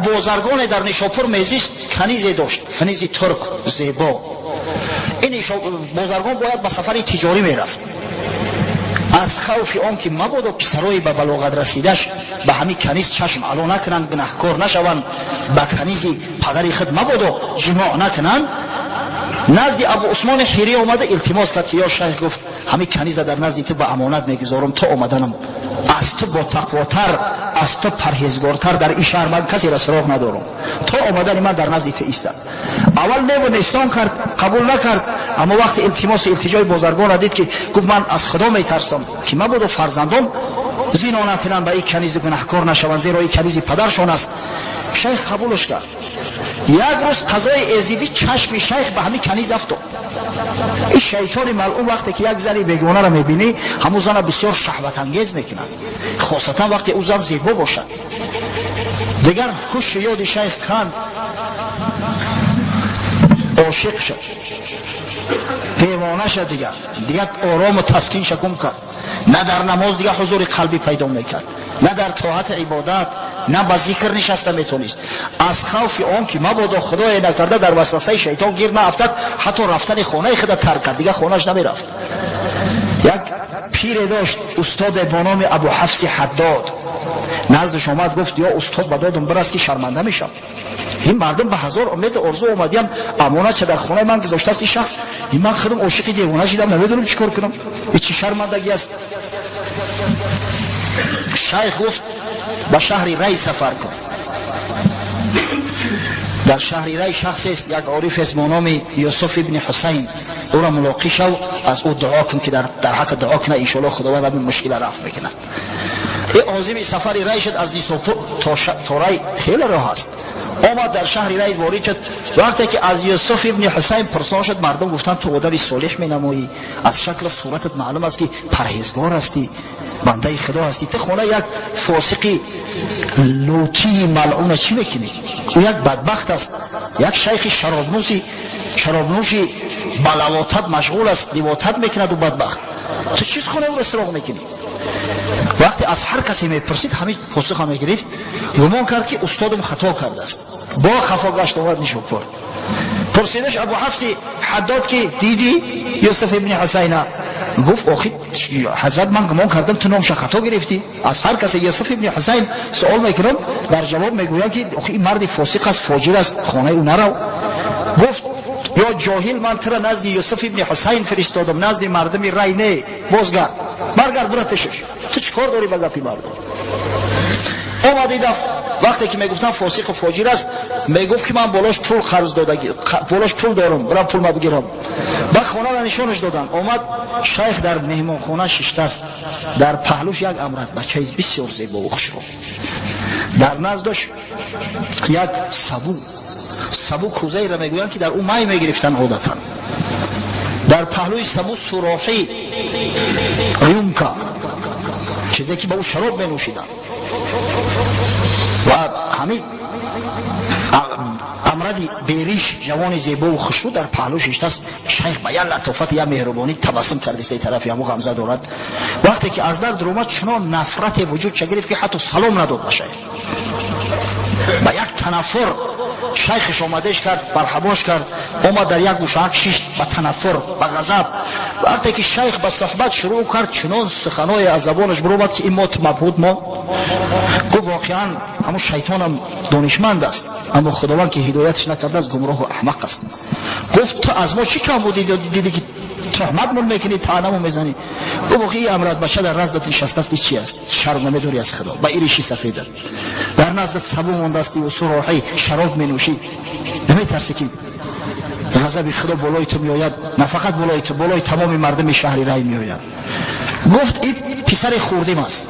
بازرگان در نیشاپور میزیست کنیزی داشت، کنیزی ترک زیبا. این بازرگان باید به سفر تجاری میرفت. از خوف آن که مبادا پسرای به بلاغت رسیدش به همین کنیز چشم علو نکنند، گناهکار نشوند، به کنیز پدری خود مبادا جماع نکنند، نزد ابو عثمان حیری آمده التماس کرد که یا شیخ، گفت همین کنیز در نزد تو به امانت میگذارم، تا آمدنم از تو با تقواتر، از تو پرهیزگارتر در این شهر من کسی را سراغ ندارم، تا آمدن من در نزد تو ایستم. اول میبون نیستان کرد، قبول نکرد، اما وقت التماس التجای بازرگان دید که گفت من از خدا میترسم که من بود فرزندان زنا نکنن، به این کنیز گناهکار نشوند، زیرا این کنیز پدرشان است. شیخ قبولش کرد. یک روز قضای ازیدی چشم شیخ به همین کنیز افتاد. این شیطان ملعون وقتی که یک زنی بیگانه را میبینی، همون زن بسیار شهوت انگیز میکنند، خاصتا وقتی او زن زیبا باشد. دیگر خوش یاد شیخ کند، عاشق شد، دیوانه شد. دیگر آرام و تسکین شکم کرد. نه در نماز دیگه حضور قلبی پیدا میکرد، نه در طاعت عبادت، نه با ذکر نشسته میتونست. از خوف آن که مبادا خدای نکرده در وسوسه شیطان گیر نافتد، حتی رفتن خانه خود ترک کرد، دیگه خانهش نمیرفت. یک پیر داشت استاد با نام ابو حفص حداد، نزدش آمد گفت یا استاد به دادم برس که شرمنده میشم. این مردم به هزار امید آرزو اومدیم امانت چه در خانه من گذاشته است این شخص، این من خودم عاشق دیوانه شدم، نمیدونم چیکار کنم، این چه شرمندگی است. شیخ گفت به شهر ری سفر کن. در شهر ری شخصی است، یک عارف است به نام یوسف ابن حسین، او را ملاقات شو، از او دعا کن که در حق دعا کنه ان شاء الله خداوند این مشکل رفع میکنه. این عازم سفر ری شد، از نیشاپور تا ری خیلی راه است. آمد در شهر ری وارد شد. وقتی که از یوسف ابن حسین پرسان شد، مردم گفتند تو آدمی صالح مینمایی، از شکل صورتت معلوم است که پرهیزگار هستی، بنده خدا هستی، تو خانه یک فاسقی لوطی ملعون چی میکنی؟ او یک بدبخت است، یک شیخ شرابنوشی بلواتت مشغول است، لواتت میکند و بدبخت، تو چیز خانه او را سراغ میکنی؟ وقتی از هر کسی میپرسید همین پاسخ میگرفت، گمان کرد که استادم خطا کرده است. با خفا گشت آمد نیشاپور. پرسیدش ابو حفص حداد که دیدی یوسف ابن حسین؟ گفت آخی حضرت من گمان کردم تو نامش خطا گرفتی. از هر کسی یوسف ابن حسین سوال میکنم، در جواب میگوید که آخی این مرد فاسق است، فاجر است، خانه او نرو. گفت یا جاهل، من ترا نزد یوسف ابن حسین فرستادم، نزد مردم ری نه، بازگرد، برگرد برو پیشش، تو چیکار داری با گپی مردم؟ اومدید وقتی که میگفتن فاسق و فاجر است، میگفت که من بالاش پول قرض دادم، بالاش پول دارم، برام پول ما بگیرم. بعد خانه را نشونش دادن. اومد شیخ در مهمان خانه شیشته است، در پهلوش یک امرد بچه بسیار زیبا و خوشرو، در نزدش یک سبو کوزه را میگویند که در اون مای میگرفتن عادتا. در پهلوی سبو سوراخی ریومکا، چیزی که با او شراب مینوشیدن، و همین امردی بیریش جوان زیبا و خوشرو در پهلوش نشسته است. شیخ با یک لطافت یا مهربانی تبسم کرد، است طرف همو غمزه دارد. وقتی که از در درآمد چنان نفرت وجود چه گرفت که حتی سلام نداد به شیخ. با یک تنفر شیخش آمدش کرد، مرحباش کرد، اومد در یک گوشه کشید با تنفر، با غضب. وقتی که شیخ به صحبت شروع کرد، چنان سخنای از زبانش برآمد که این مات مبهوت ما. گفت واقعا همون شیطان هم دانشمند است، اما خداوند که هدایتش نکرده است گمراه و احمق است. گفت تو از ما چی کم بودی دیدی که تهمت مون میکنی، طعنمون میزنی؟ گفت این امرد بچه در نزدت نشسته است، چی است؟ شرم نمیداری از خدا، با ایریشی سفیدت در نزدت سبو مونده است و سراحی شراب مینوشی، نمیترسی که غضب خدا بالای تو میآید؟ نه فقط بالای تو، بالای تمام مردم شهر ری میآید. گفت این پسر خوردیم است،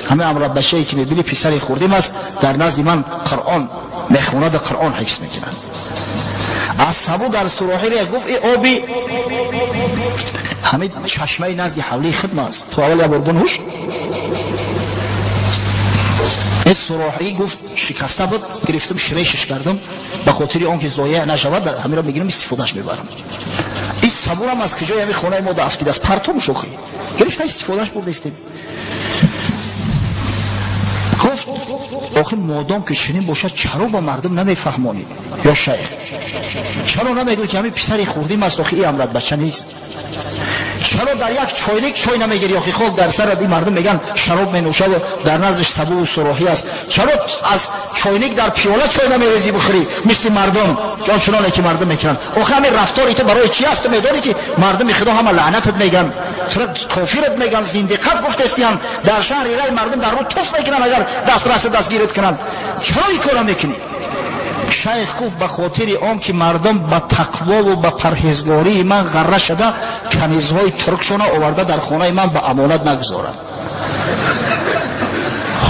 همه امرد بچه‌ای که میبینی پسر خوردیم است، در نزد من قرآن میخواند، قرآن حفظ میکند. از سبو در سراحی را گفت این آبی همه چشمه نزد حولی خدمه است، تو اول یه بنوش. این سراحی گفت شکسته بود، گرفتم شریشش کردم به خاطر آنکه ضایع نشود، همین را میگیرم استفادهش میبرم. این سبو هم از کجای همین خانه ما افتیده است، پرتم شوخی گرفته استفادهش بردستیم. گفت آخه مادام که چنین باشد چرا با مردم نمیفهمونید؟ یا شیخ چرا نمیگوی که همین پسری خوردیم است آخه این امرد بچه نیست؟ چرا در یک چایلیک چای نمیگیری آخه خود در سر از این مردم میگن شراب مینوشه و در نزدش سبو و سراحی است؟ چرا از چایلیک در پیاله چای نمیریزی بخوری مثل مردم جانشونانه که مردم میکنن؟ آخه همین رفتاری تو برای چی است؟ میدانی که مردم خدا همه لعنتت میگن، تو کافرت میگن، زندقت گفتستیان، در شهر ایران مردم در رو توف میکنن اگر دسترس دستگیرت کنن. چرا این کارا میکنی؟ شیخ گفت به خاطر آن که مردم با تقوا و با پرهیزگاری من غره شده کنیزهای ترکشون آورده در خانه من به امانت نگذارن.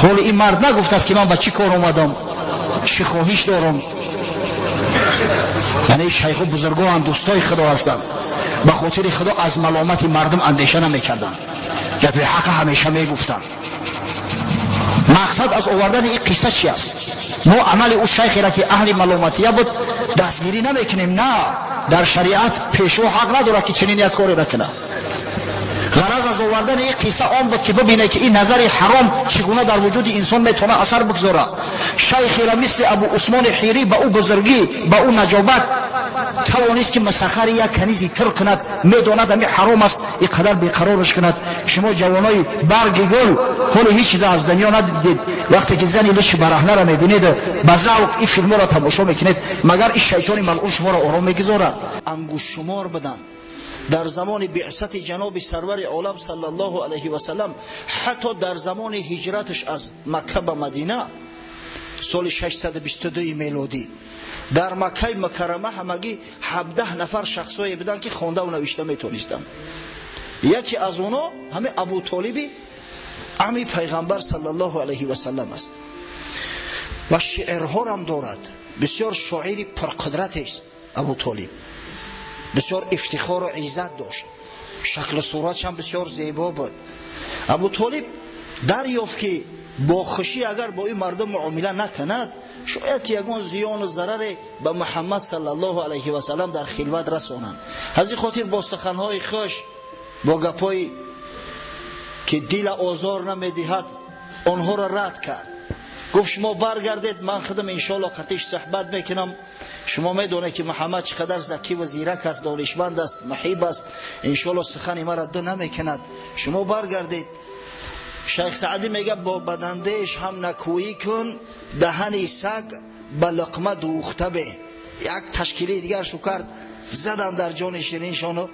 حال این مرد نگفت است که من با چی کار اومدم، چی خواهش دارم. یعنی شیخ بزرگان دوستای خدا هستند، به خاطر خدا از ملامت مردم اندیشه نمیکردن، گپ حق همیشه میگفتن. مقصد از آوردن این قصه چی است؟ ما عمل او شیخی را که اهل ملامتیه بود دستگیری نمیکنیم. نه، در شریعت پیشو حق نداره که چنین یک کاری را کنه. غرض از آوردن این قصه آن بود که ببینه که این نظر حرام چگونه در وجود انسان میتونه اثر بگذاره. شیخی را مثل ابو عثمان حیری با او بزرگی با او نجابت توانست که مسخر یک کنیزی تر کند، میداند همین حرام است، اینقدر بیقرارش کند. شما جوانای برگ گل حال هیچ چیز از دنیا ندیدید، وقتی که زنی لچ برهنه را میبینید با ذوق این فیلم را تماشا میکنید، مگر این شیطان ملعون شما را آرام میگذاره؟ انگوش شمار بدن در زمان بعثت جناب سرور عالم صلی الله علیه و سلم، حتی در زمان هجرتش از مکه به مدینه سال 622 میلادی در مکه مکرمه همگی 17 نفر شخصایی بودن که خوانده و نوشته میتونستن. یکی از اونا همه ابو طالب عمی پیغمبر صلی الله علیه و سلم است و شعرها هم دارد. بسیار شاعری پرقدرت است ابو طالب، بسیار افتخار و عزت داشت، شکل صورتش هم بسیار زیبا بود. ابو طالب دریافت که با خوشی اگر با این مردم معامله نکند شاید که یگان زیان و ضرر به محمد صلی الله علیه و سلم در خلوت رسانند. از این خاطر با سخنهای خوش، با گپای که دل آزار نمیدهد آنها را رد کرد. گفت شما برگردید، من خودم انشالله قطعش صحبت میکنم. شما میدونه که محمد چقدر ذکی و زیرک است، دانشمند است، محیب است، انشالله سخن ما را دو نمیکند. شما برگردید. شیخ سعدی میگه با بدندهش هم نکویی کن، دهن سگ به لقمه دوخته به. یک تشکیلی دیگر شو کرد، زدن در جان شیرینشانو،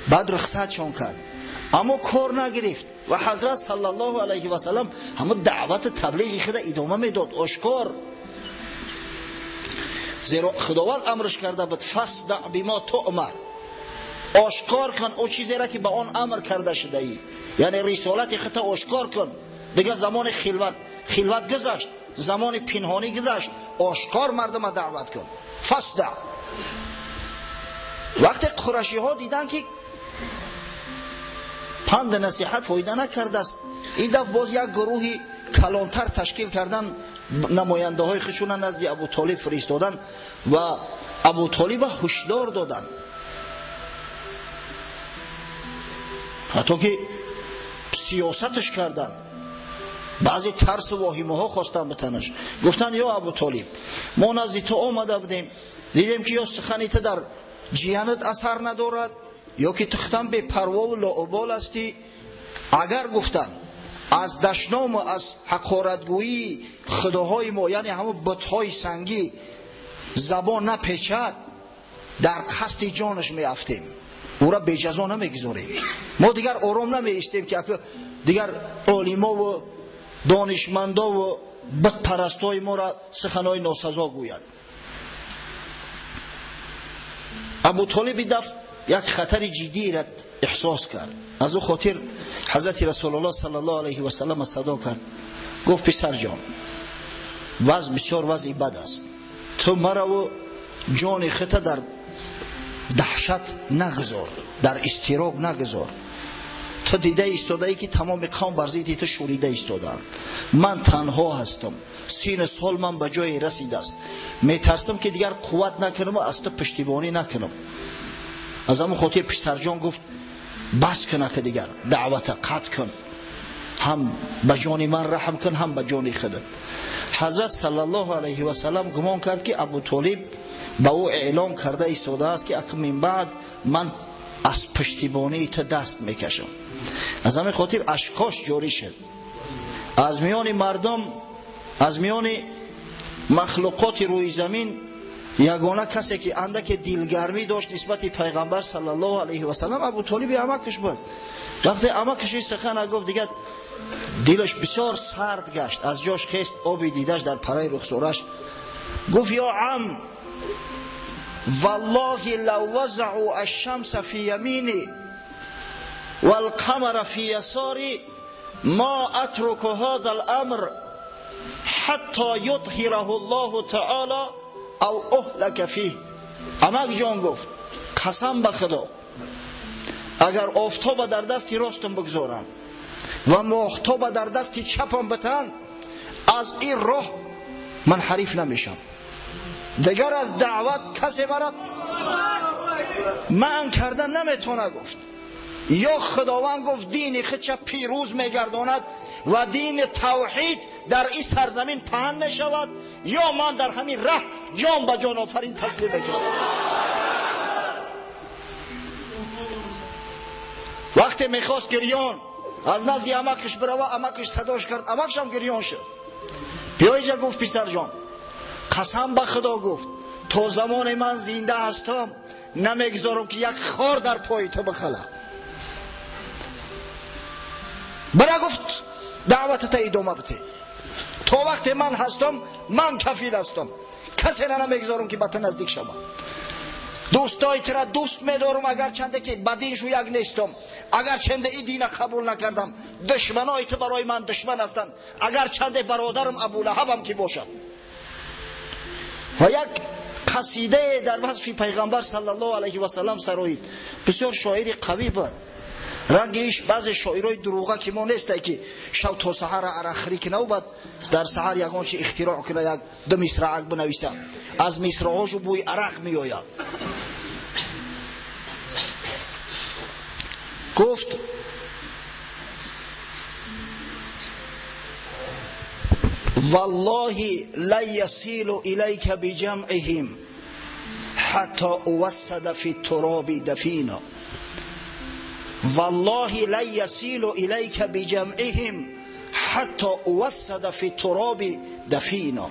بعد رخصتشون کرد، اما کار نگرفت و حضرت صلی الله علیه و سلم همون دعوت تبلیغی خود ادامه میداد آشکار. زیرا خداوند امرش کرده بود فصدع بما تؤمر، آشکار کن او چیزی را که به آن امر کرده شده ای، یعنی رسالت خود آشکار کن. دیگه زمان خلوت گذشت، زمان پنهانی گذشت، آشکار مردم دعوت کن. فصدع. وقتی قریشی ها دیدن که پند نصیحت فایده نکرده است، این دفعه باز یک گروهی کلانتر تشکیل کردن، نماینده های خودشون نزد ابو طالب فرستادن و ابو طالب هشدار دادن، حتی که سیاستش کردن، بعضی ترس و واهمه ها خواستن بتنش. گفتن یا ابو طالب ما نزد تو آمده بودیم، دیدیم که یا سخنیت در جیانت اثر ندارد یا که تختم به پروا و لاابال هستی. اگر گفتن از دشنام و از حقارتگویی خداهای ما، یعنی همون بتهای سنگی زبان نپیچد، در قصد جانش میافتیم، او را به جزا نمیگذاریم. ما دیگر آرام نمیایستیم که دیگر عالما و دانشمندا و بت پرستای ما را سخنهای ناسزا گوید. ابو طالب دفت یک خطر جدی را احساس کرد، از او خاطر حضرت رسول الله صلی الله علیه و سلم صدا کرد، گفت پسر جان وضع بسیار وضع بد است، تو مرا و جان خود در دهشت نگذار، در اضطراب نگذار. تو دیده ایستاده ای که تمام قوم بر ضد تو شوریده ایستادند، من تنها هستم، سین سال من به جای رسیده است، میترسم که دیگر قوت نکنم و از تو پشتیبانی نکنم. از همون خاطر پسر جان گفت بس کنه که دیگر دعوت قطع کن. هم به جان من رحم کن هم به جان خودت. حضرت صلی الله علیه و سلم گمان کرد که ابو طالب به او اعلام کرده ایستاده است که اکنون من بعد من از پشتیبانی تو دست میکشم. از همین خاطر اشکاش جاری شد. از میان مردم، از میان مخلوقات روی زمین، یگانه کسی که اندک دلگرمی داشت نسبت پیغمبر صلی الله علیه و سلم ابو طالب عمکش بود. وقتی عمکش سخن گفت دیگه دلش بسیار سرد گشت، از جاش خیست، آبی دیدش در پرای رخسارش. گفت یا عم والله لو وضعوا الشمس في يميني والقمر في يساري ما اترك هذا الامر حتى يطهره الله تعالى او اهلك فيه. عمک جان گفت قسم به خدا اگر آفتاب در دست راستم بگذارن و ماهتاب در دست چپم بتن، از این راه من حریف نمیشم. دیگر از دعوت کسی مرا من کردن نمیتونه. گفت یا خداوند گفت دین خود چه پیروز میگرداند و دین توحید در این سرزمین پهن میشود، یا من در همین ره جان به جان آفرین تسلیم میکنم. وقتی میخواست گریان از نزد عمکش بروه، عمکش صداش کرد، عمکش هم گریان شد. بیا اینجا گفت پسر جان قسم به خدا گفت تا زمان من زنده هستم نمیگذارم که یک خار در پای تو بخله. برا گفت دعوت تا ادامه بده، تا وقت من هستم من کفیل هستم، کسی را نمیگذارم که به تو نزدیک شوم. دوستای ترا دوست میدارم اگر چنده که بدینشو یک نیستم، اگر چنده این دین قبول نکردم. دشمنای تو برای من دشمن هستند، اگر چنده برادرم ابو لهبم که باشد. و یک قصیده در وصف پیغمبر صلی الله علیه و سلم سرایید. بسیار شاعر قوی بود. رنگش بعض شاعرای دروغه که ما نیسته که شب تا سحر عرخری که نوبد در سحر یکان چی اختراع کنه یک دو مصرعک بنویسه، از مصرعاشو بوی عرق می آید. گفت والله لا يصل إليك بجمعهم حتى أوسد في التراب دفينا. والله لا يصل إليك بجمعهم حتى أوسد في التراب دفينا.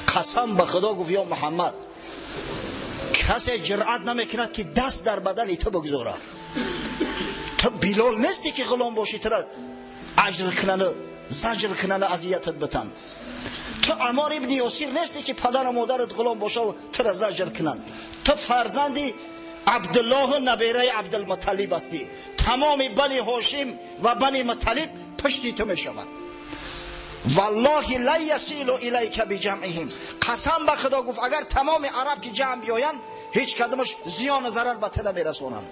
قسم به خدا گفت یا محمد کسی جرأت نمیکند که دست در بدن تو بگذاره. تو بلال نیستی که غلام باشی ترا اجر کنن زجر کنن اذیتت بتن. تو عمار ابن یاسر نیستی که پدر و مادرت غلام باشه و ترا زجر کنن. تو فرزندی عبدالله نبیره عبدالمطلب هستی. تمام بنی هاشم و بنی مطلب پشتی تو میشوند. والله لا يصل الیک بجمعهم. قسم به خدا گفت اگر تمام عرب که جمع بیاین هیچ کدومش زیان و ضرر به تو نمیرسونن،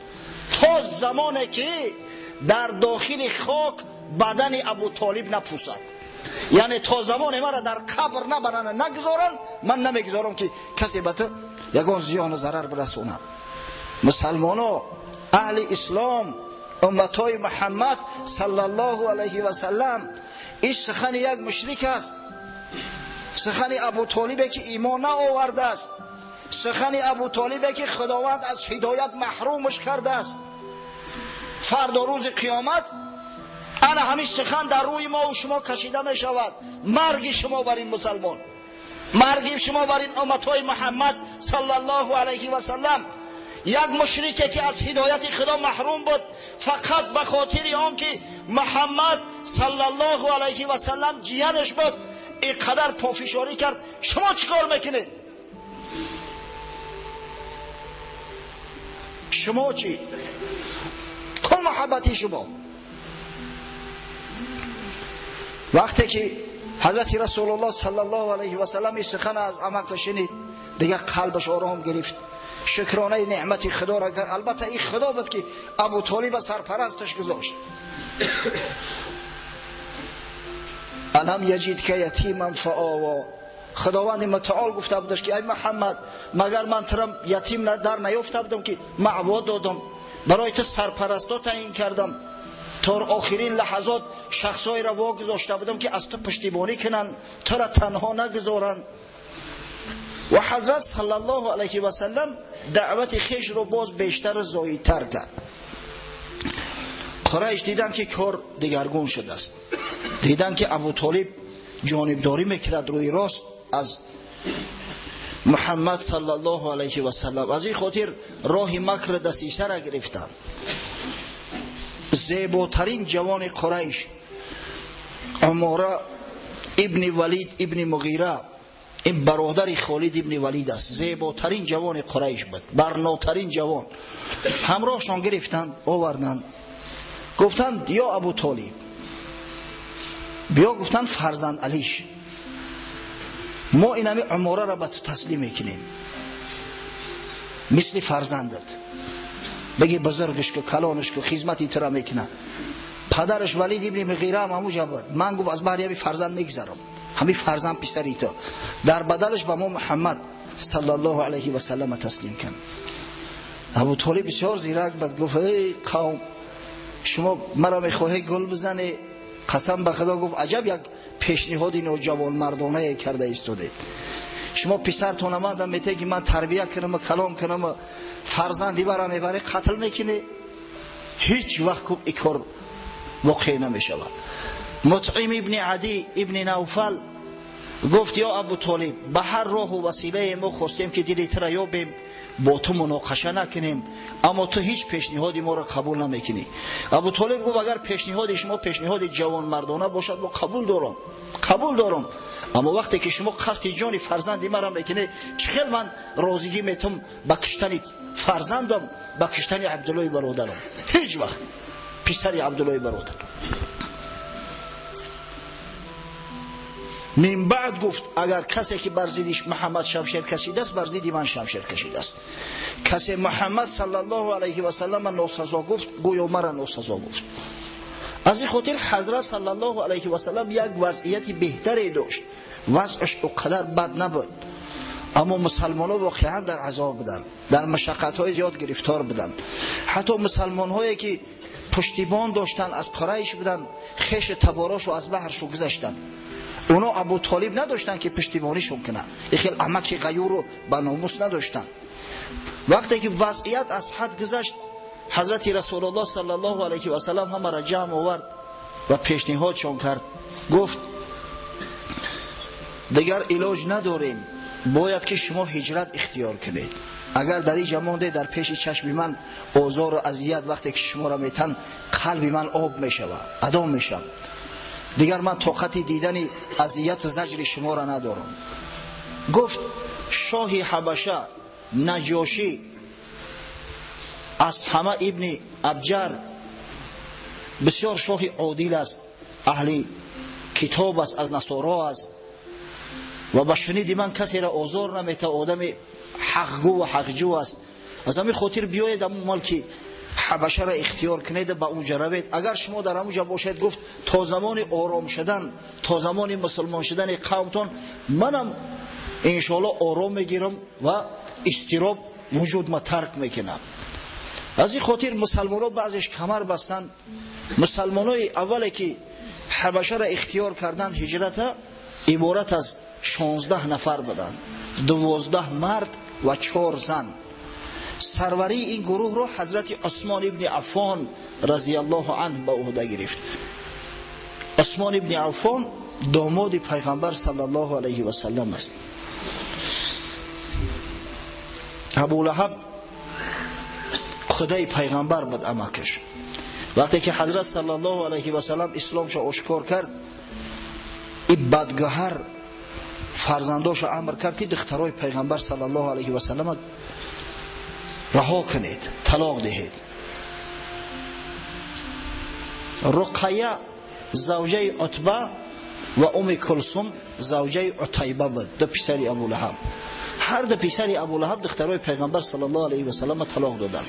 تا زمانی که در داخل خاک بدن ابو طالب نپوسد. یعنی تا زمان مرا در قبر نبرن نگذارن، من نمیگذارم که کسی به تو یگان زیان و ضرر برسونن. مسلمانا، اهل اسلام، امتای محمد صلی الله علیه و سلم، این سخن یک مشرک است. سخن ابو طالبه که ایمان آورده است. سخن ابو طالبه که خداوند از هدایت محرومش کرده است. فردا روز قیامت انا همین سخن در روی ما و شما کشیده می شود. مرگ شما بر این مسلمان، مرگ شما بر این امتهای محمد صلی الله علیه و سلم. یک مشرکی که از هدایت خدا محروم بود فقط به خاطر آن که محمد صلی الله علیه و سلم جیانش بود اینقدر پافشاری کرد. شما چیکار میکنید؟ شما چی؟ کن محبتی شما. وقتی که حضرت رسول الله صلی الله علیه و سلم این سخن از عمک شنید دیگه قلبش آرام گرفت، شکرانه نعمت خدا را کرد. البته این خدا بود که ابو طالب سرپرستش گذاشت. الم یجید که یتیما فآوا. خداوند متعال گفته بودش که ای محمد مگر من ترم یتیم در نیافته بودم که معوا دادم، برای تو سرپرستا تعیین کردم. تا آخرین لحظات شخصای را واگذاشته بودم که از تو پشتیبانی کنن، تو را تنها نگذارن. و حضرت صلی الله علیه و سلم دعوت خیش رو باز بیشتر زایدتر کرد. قریش دیدن که کار دگرگون شده است، دیدن که ابو طالب جانبداری میکرد روی راست از محمد صلی الله علیه و سلم. از این خاطر راه مکر دسیسه را گرفتند. زیباترین جوان قریش عماره ابن ولید ابن مغیره، این برادر خالد ابن ولید است، زیباترین جوان قریش بود، برناترین جوان. همراهشان گرفتند آوردند، گفتند یا ابو طالب بیا، گفتند فرزند علیش، ما این همه عماره را به تو تسلیم میکنیم مثل فرزندت، بگی بزرگش که کلانش که خدمتی ترا میکنه. پدرش ولید ابن مغیره هم هموجا بود. من گفت از بحری همین فرزند میگذرم، همین فرزند پسری تو، در بدلش به ما محمد صلی الله علیه و سلم تسلیم کن. ابو طالب بسیار زیرک بود، گفت ای قوم شما مرا میخواهی گل بزنی؟ قسم به خدا گفت عجب یک پیشنهاد نوجوان مردانه کرده ایستاده. شما پسرتون آمدن میته که من تربیت کنم و کلام کنم و فرزندی برام میبره قتل میکنه؟ هیچ وقت این کار واقع نمیشه. مطعم ابن عدی ابن نوفل گفت یا ابو طالب به هر راه و وسیله ما خواستیم که دلی ترا یابیم، با تو مناقشه نکنیم، اما تو هیچ پیشنهادی ما را قبول نمیکنی. ابو طالب گفت اگر پیشنهاد شما پیشنهاد جوان مردانه باشد ما قبول دارم، اما وقتی که شما قصد جان فرزندی مرا میکنه، چخیل من راضیگی میتم با کشتن فرزندم، با کشتن عبدالله برادرم، هیچ وقت پسر عبدالله برادر. من بعد گفت اگر کسی که بر ضدش محمد شمشیر کشیده است، بر ضد من شمشیر کشیده است. کسی محمد صلی الله علیه و سلم ناسزا گفت، گویا مرا ناسزا گفت. از این خاطر حضرت صلی الله علیه و سلم یک وضعیت بهتری داشت، وضعش اونقدر بد نبود، اما مسلمان ها واقعا در عذاب بودن، در مشقت های زیاد گرفتار بودن. حتی مسلمان هایی که پشتیبان داشتن از قریش بودن، خیش تباراشو از بحرشو گذاشتن، اونا ابو طالب نداشتن که پشتیبانیشون کنن، خیلی احمق غیور و با ناموس نداشتن. وقتی که وضعیت از حد گذشت، حضرت رسول الله صلی الله علیه و سلم همه را جمع آورد و پیشنهادشون کرد، گفت دیگر علاج نداریم، باید که شما هجرت اختیار کنید. اگر در این جمانده در پیش چشم من آزار و اذیت وقتی که شما را میتن، قلب من آب میشود، ادام میشم، دیگر من طاقت دیدن اذیت و زجر شما را ندارم. گفت شاه حبشه نجاشی از همه ابن ابجر بسیار شاه عادل است، اهل کتاب است، از نصارا است و به شنید من کسی را آزار نمیته، آدم حقگو و حقجو است. از همین خاطر بیاید ملک حبشه را اختیار کنید، به اونجا روید. اگر شما در اونجا باشید، گفت تا زمان آرام شدن، تا زمان مسلمان شدن قومتان، منم انشاءالله آرام میگیرم و استراب وجود ما ترک میکنم. از این خاطر مسلمان ها بعضش کمر بستن. مسلمان های اولی که حبشه را اختیار کردن، هجرت عبارت از 16 نفر بودند، 12 مرد و 4 زن. سروری این گروه رو حضرت عثمان ابن عفان رضی الله عنه به عهده گرفت. عثمان ابن عفان داماد پیغمبر صلی الله علیه و سلم است. ابو لهب خدای پیغمبر بود امکش. وقتی که حضرت صلی الله علیه و سلم اسلامش آشکار کرد، این بدگهر فرزنداش امر کرد که دخترای پیغمبر صلی الله علیه و سلم رها کنید، طلاق دهید. رقیه زوجه عتبه و ام کلثوم زوجه عتیبه بود، دو پسر ابو لهب. هر دو پسر ابو لهب دخترای پیغمبر صلی الله علیه و سلم طلاق دادن.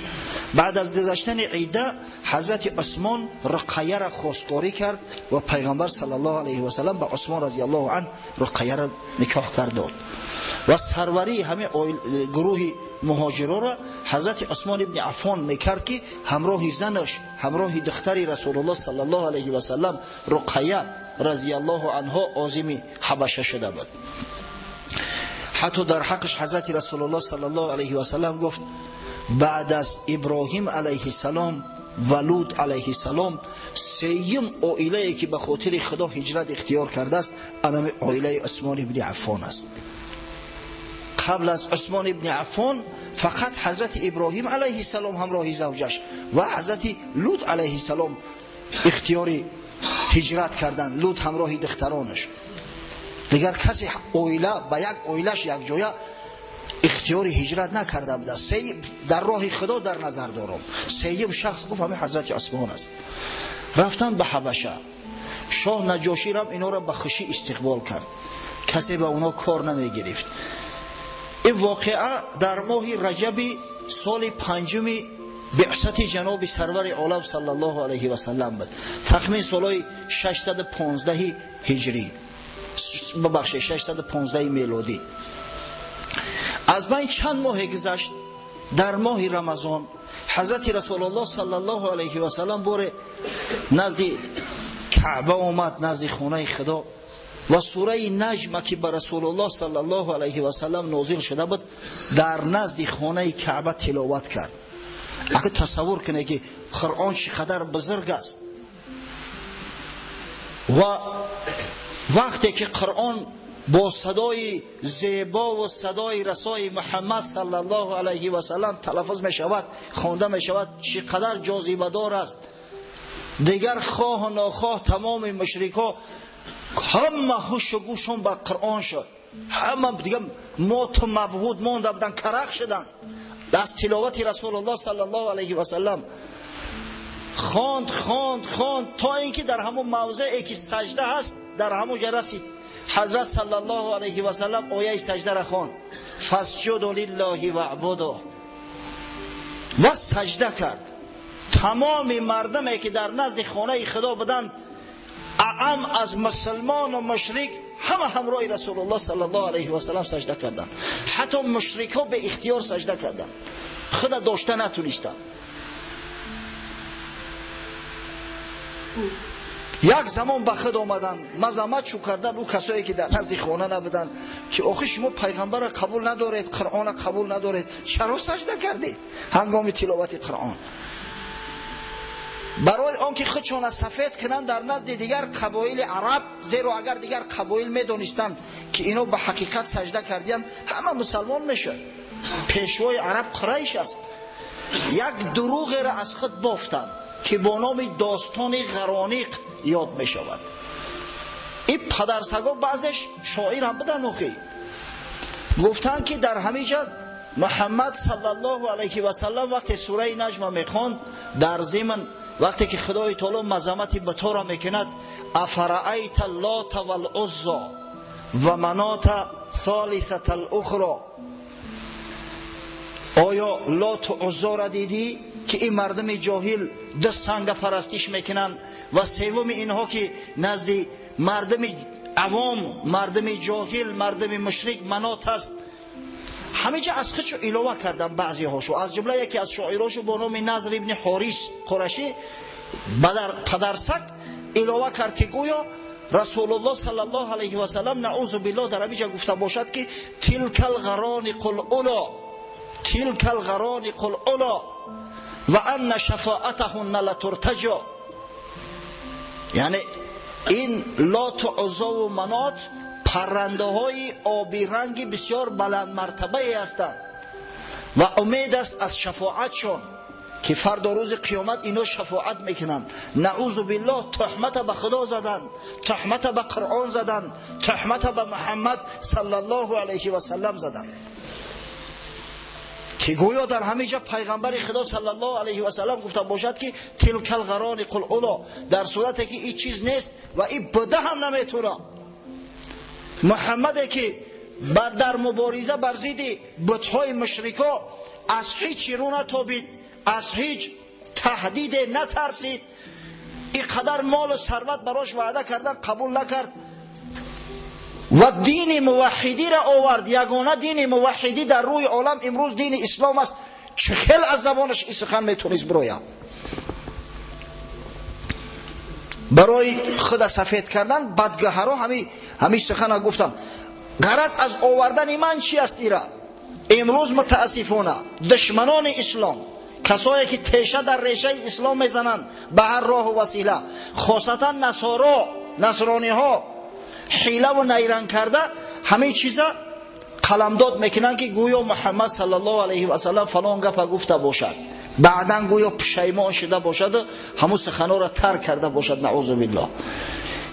بعد از گذشتن عیده، حضرت عثمان رقیه را خواستگاری کرد و پیغمبر صلی الله علیه و سلم به عثمان رضی الله عنه رقیه را نکاح کرد. و سروری همه گروه مهاجرا را حضرت عثمان ابن عفان میکرد که همراه زنش، همراه دختری رسول الله صلی الله علیه و سلم رقیه رضی الله عنها عازم حبشه شده بود. حتی در حقش حضرت رسول الله صلی الله علیه و سلم گفت بعد از ابراهیم علیه السلام و لوط علیه السلام سیم عائله که به خاطر خدا هجرت اختیار کرده است آن عائله عثمان ابن عفان است. قبل از عثمان ابن عفان فقط حضرت ابراهیم علیه السلام همراه زوجش و حضرت لوط علیه السلام اختیار هجرت کردند، لوط همراه دخترانش. دیگر کسی عائله با یک عائلهش یک جای اختیار هجرت نکرده بود. در راه خدا در نظر دارم سیم شخص گفت همه حضرت عثمان است. رفتن به حبشه. شاه نجاشی را اینا را به خوشی استقبال کرد، کسی به اونا کار نمی گرفت. این واقعه در ماه رجب سال 5 بعثت جناب سرور عالم صلی الله علیه و سلم بود، تخمین سال 615 هجری، ببخشید 615 میلادی. از بین چند ماه گذشت، در ماه رمضان حضرت رسول الله صلی الله علیه و سلم بار نزد کعبه آمد، نزد خانه خدا و سوره نجم که بر رسول الله صلی الله علیه و سلم نازل شده بود در نزد خانه کعبه تلاوت کرد. اگه تصور کنه که قرآن چقدر بزرگ است و وقتی که قرآن با صدای زیبا و صدای رسای محمد صلی الله علیه و سلم تلفظ می شود، خوانده می شود، چقدر جاذبه دار است. دیگر خواه و ناخواه تمام مشرکا همه هوش و گوشون به قرآن شد، همه دیگه موت و مبهوت مانده بودن، کرخ شدن از تلاوت رسول الله صلی الله علیه و سلم. خواند تا اینکه در همون موضعی که سجده هست در همون جا رسید. حضرت صلی الله علیه و سلم آیه سجده را خواند، فاسجدوا لله واعبدوا، و سجده کرد. تمام مردمی که در نزد خانه خدا بودند، اعم از مسلمان و مشرک، همه همراه رسول الله صلی الله علیه و سلم سجده کردند. حتی مشرکا به اختیار سجده کردند، خود داشته نتونستند. یک زمان به خود آمدن، مذمت شو کردن او کسایی که در نزد خانه نبودن که آخه شما پیغمبر را قبول ندارید، قرآن را قبول ندارید، چرا سجده کردید هنگام تلاوت قرآن؟ برای آنکه خودشان سفید کنند در نزد دیگر قبایل عرب، زیرا اگر دیگر قبایل میدونستند که اینو به حقیقت سجده کردن همه مسلمان میشد. پیشوای عرب قریش است. یک دروغ را از خود بافتند که با نام داستان غرانیق یاد می شود. این پدرسگا بعضش شاعر هم بدن اخی گفتن که در همینجا محمد صلی الله علیه و سلم وقتی سوره نجم میخواند در ضمن وقتی که خدای تعالی مذمت به تو را میکند، افرأیت اللات والعزی و منات ثالثه الاخرى، آیا لات و عزی را دیدی که این مردم جاهل ده سنگ پرستش میکنن و سوم اینها که نزد مردم عوام، مردم جاهل، مردم مشرک منات است. همینجا از خودشو علاوه کردن بعضی هاشو، از جمله یکی از شاعراشو با نام نضر ابن حارث قرشی پدرسک علاوه کرد که گویا رسول الله صلی الله علیه و سلم نعوذ بالله در همینجا گفته باشد که تلک الغرانق الاولی، تلک الغرانق الاولی و ان شفاعتهن لترتجى، یعنی این لات و عزی و منات پرنده های آبی رنگی بسیار بلند مرتبه هستند و امید است از شفاعتشون که فردا روز قیامت اینا شفاعت میکنن. نعوذ بالله تهمت به خدا زدن، تهمت به قرآن زدن، تهمت به محمد صلی الله علیه و سلم زدن که گویا در همینجا پیغمبر خدا صلی الله علیه و سلم گفته باشد که تلک الغرانق الاولی، در صورتی که این چیز نیست و این بده هم نمیتونه. محمد که در مبارزه بر ضد بت‌های مشرکا از هیچ رو نتابید، از هیچ تهدید نترسید، اینقدر مال و ثروت براش وعده کردن قبول نکرد و دین موحدی را آورد. یگانه دین موحدی در روی عالم امروز دین اسلام است. چه خیل از زبانش این سخن میتونست بروید. برای خود سفید کردن بدگهرها همین سخن گفتم. غرض از آوردن من چی است؟ ایرا امروز متاسفانه دشمنان اسلام، کسایی که تیشه در ریشه اسلام میزنند به هر راه و وسیله، خاصتا نصرانی ها حیله و نیرنگ کرده همه چیزا قلمداد میکنن که گویا محمد صلی الله علیه و سلم فلان گپ گفته باشد، بعدا گویا پشیمان شده باشد و همون سخنا را ترک کرده باشد. نعوذ بالله.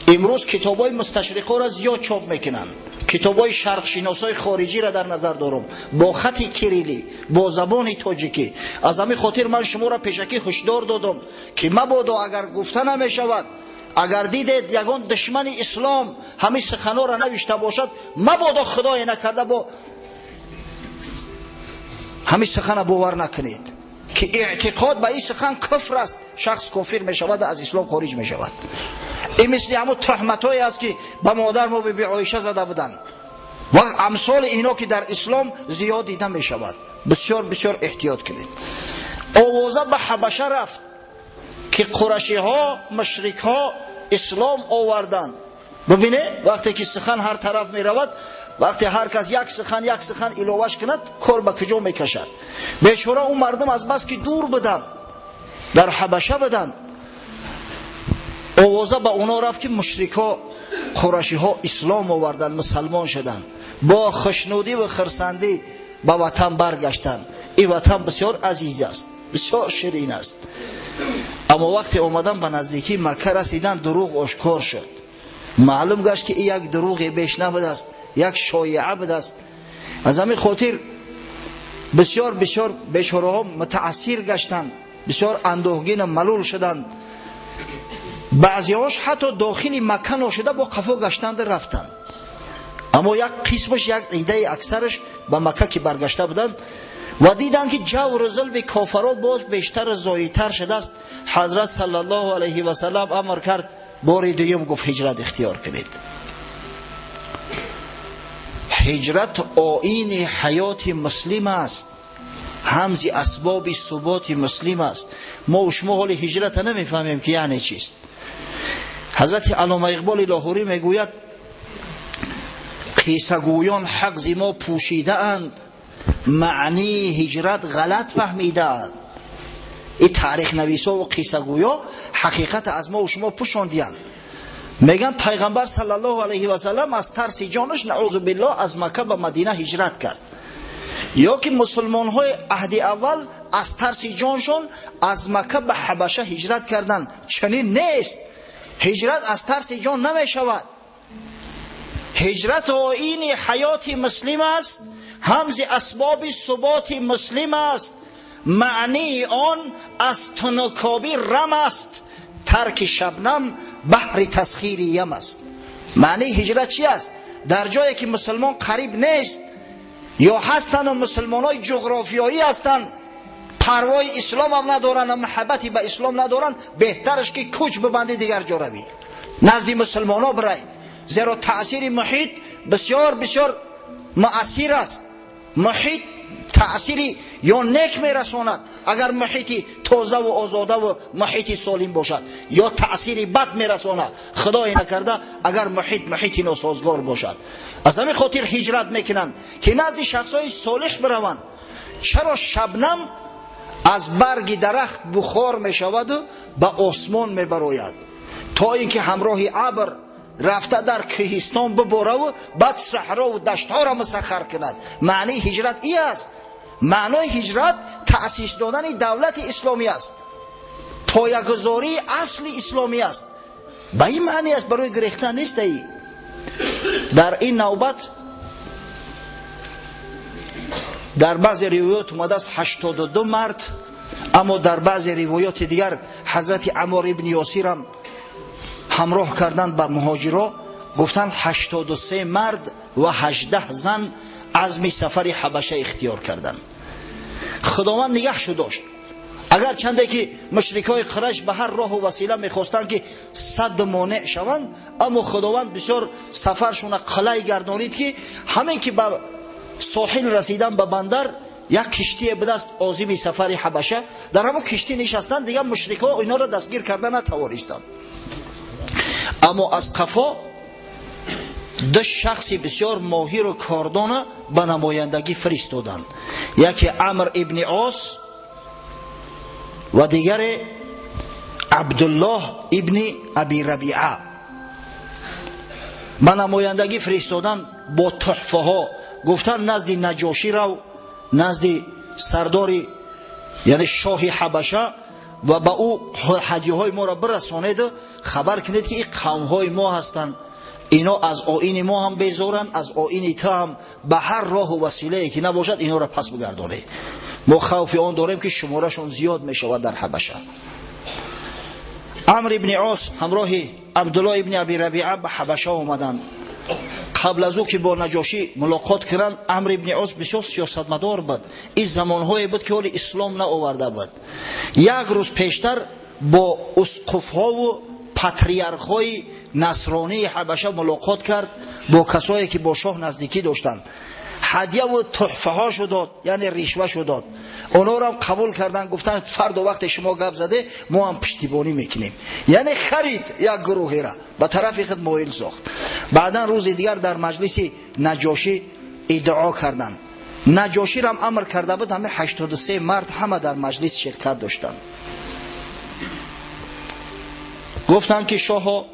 امروز کتابای مستشرقا را زیاد چاپ میکنن. کتابای شرق شناسای خارجی را در نظر دارم با خط کریلی، با زبان تاجیکی. از همین خاطر من شما را پیشکی هشدار دادم که مبادا اگر گفته نمیشود، اگر دیدید یگان دشمن اسلام همین سخنا را نوشته باشد، مبادا خدای نکرده با همین سخن باور نکنید که اعتقاد به این سخن کفر است. شخص کافر میشود، از اسلام خارج میشود. این مثل همون تهمتایی است که به مادر ما به عایشه زده بودند و امثال اینا که در اسلام زیاد دیده میشود. بسیار بسیار احتیاط کنید. آوازه به حبشه رفت که قریشی ها، مشرک ها اسلام آوردن. ببینه وقتی که سخن هر طرف می رود، وقتی هر کس یک سخن الوش کند، کار به کجا می کشد. بیچاره اون مردم از بس که دور بدن، در حبشه بدن، آوازه به اونا رفت که مشرک ها، قریشی ها اسلام آوردن، مسلمان شدن. با خشنودی و خرسندی به وطن برگشتن. این وطن بسیار عزیز است، بسیار شیرین است. اما وقتی آمدن به نزدیکی مکه رسیدن، دروغ آشکار شد. معلوم گشت که این یک دروغ بیش نبود است، یک شایعه بود است. از همین خاطر بسیار بسیار بیچاره ها متاثر گشتند، بسیار اندوهگین ملول شدند. بعضی هاش حتی داخل مکه نشده با قفا گشتند رفتند. اما یک قسمش، یک عده اکثرش به مکه که برگشته بودند و دیدن که جو ظلم کافرها باز بیشتر زاییدتر شده است. حضرت صلی الله علیه و سلم امر کرد، بار دوم گفت هجرت اختیار کنید. هجرت آیین حیات مسلم است، همز اسباب ثبات مسلم است. ما و شما حال هجرت نمیفهمیم که یعنی چیست. حضرت علامه اقبال لاهوری میگوید قیصه گویان حق ز ما پوشیده اند، معنی هجرت غلط فهمیده اند. این تاریخ نویسا و قیصه گویا حقیقت از ما و شما پوشاندیان. میگن پیغمبر صلی الله علیه و سلم از ترس جانش نعوذ بالله از مکه به مدینه هجرت کرد، یا که مسلمان های عهد اول از ترس جانشون از مکه به حبشه هجرت کردند. چنین نیست. هجرت از ترس جان نمی شود. هجرت آیین حیات مسلم است، همز اسباب ثبات مسلم است. معنی آن از تنکابی رم است، ترک شبنم بحر تسخیر یم است. معنی هجرت چی است؟ در جایی که مسلمان قریب نیست یا هستن و مسلمان های جغرافیایی هستن، پروای اسلام هم ندارن و محبتی به اسلام ندارن، بهترش که کوچ ببندی دیگر جا روی، نزد مسلمان ها برای. زیرا تأثیر محیط بسیار بسیار مؤثر است. محیط تأثیری یا نیک میرساند اگر محیطی تازه و آزاده و محیطی سالم باشد، یا تأثیری بد میرساند خدای نکرده اگر محیطی ناسازگار باشد. از همین خاطر هجرت میکنن که نزد شخصای صالح بروند. چرا شبنم از برگ درخت بخار میشود و به آسمان میبراید، تا اینکه همراه ابر رفته در کوهستان بباره و بعد صحرا و دشت ها را مسخر کند. معنی هجرت ای است. معنای هجرت تأسیس دادن دولت اسلامی است، پایه‌گذاری اصل اسلامی است. به این معنی است، برای گریختن نیست. ای در این نوبت در بعض روایات اومده است 82 مرد، اما در بعض روایات دیگر حضرت عمار ابن یاسر هم همراه کردند به مهاجرا، گفتند 83 مرد و 18 زن عزم سفر حبشه اختیار کردند. خداوند نگهشو داشت. اگر چنده که مشرکای قریش به هر راه و وسیله میخواستند که صد مانع شوند، اما خداوند بسیار سفرشون قلعه گردانید که همین که به ساحل رسیدن به بندر، یک کشتی به دست عازم سفر حبشه در همون کشتی نشستند، دیگه مشرکا اینا را دستگیر کردن نتوانستند. اما از قفا دو شخصی بسیار ماهر و کاردانه به نمایندگی فرستادند، یکی عمرو ابن عاص و دیگر عبدالله ابن ابی ربیعه. به نمایندگی فرستادن با تحفه ها، گفتن نزد نجاشی رو، نزد سرداری یعنی شاه حبشه و با او هدیه های ما را برسانید، خبر کنید که این قوم های ما هستند، اینا از آیین ما هم بیزارن، از آیین تا هم به هر راه و وسیله که نباشد اینا را پس بگردانید. ما خوف آن داریم که شمارشون زیاد می شود در حبشه. عمرو ابن عاص همراه عبدالله ابن ابی ربیعه به حبشه آمدند. قبل از او که با نجاشی ملاقات کردند، عمرو ابن عاص بسیار سیاستمدار بود. این زمانهای بود که حال اسلام نآورده بود. یک روز پیشتر با اسقف ها و پاتریارخ های نصرانی حبشه ملاقات کرد، با کسایی که با شاه نزدیکی داشتند. هدیه و تحفه ها شو داد، یعنی ریشوه شو داد. اونا را هم قبول کردن، گفتن فردا وقت شما گپ زده ما هم پشتیبانی میکنیم، یعنی خرید یک گروهی را به طرف خود مایل ساخت. بعدا روز دیگر در مجلس نجاشی ادعا کردند. نجاشی را هم امر کرده بود همه 83 مرد همه در مجلس شرکت داشتند. گفتند که شاه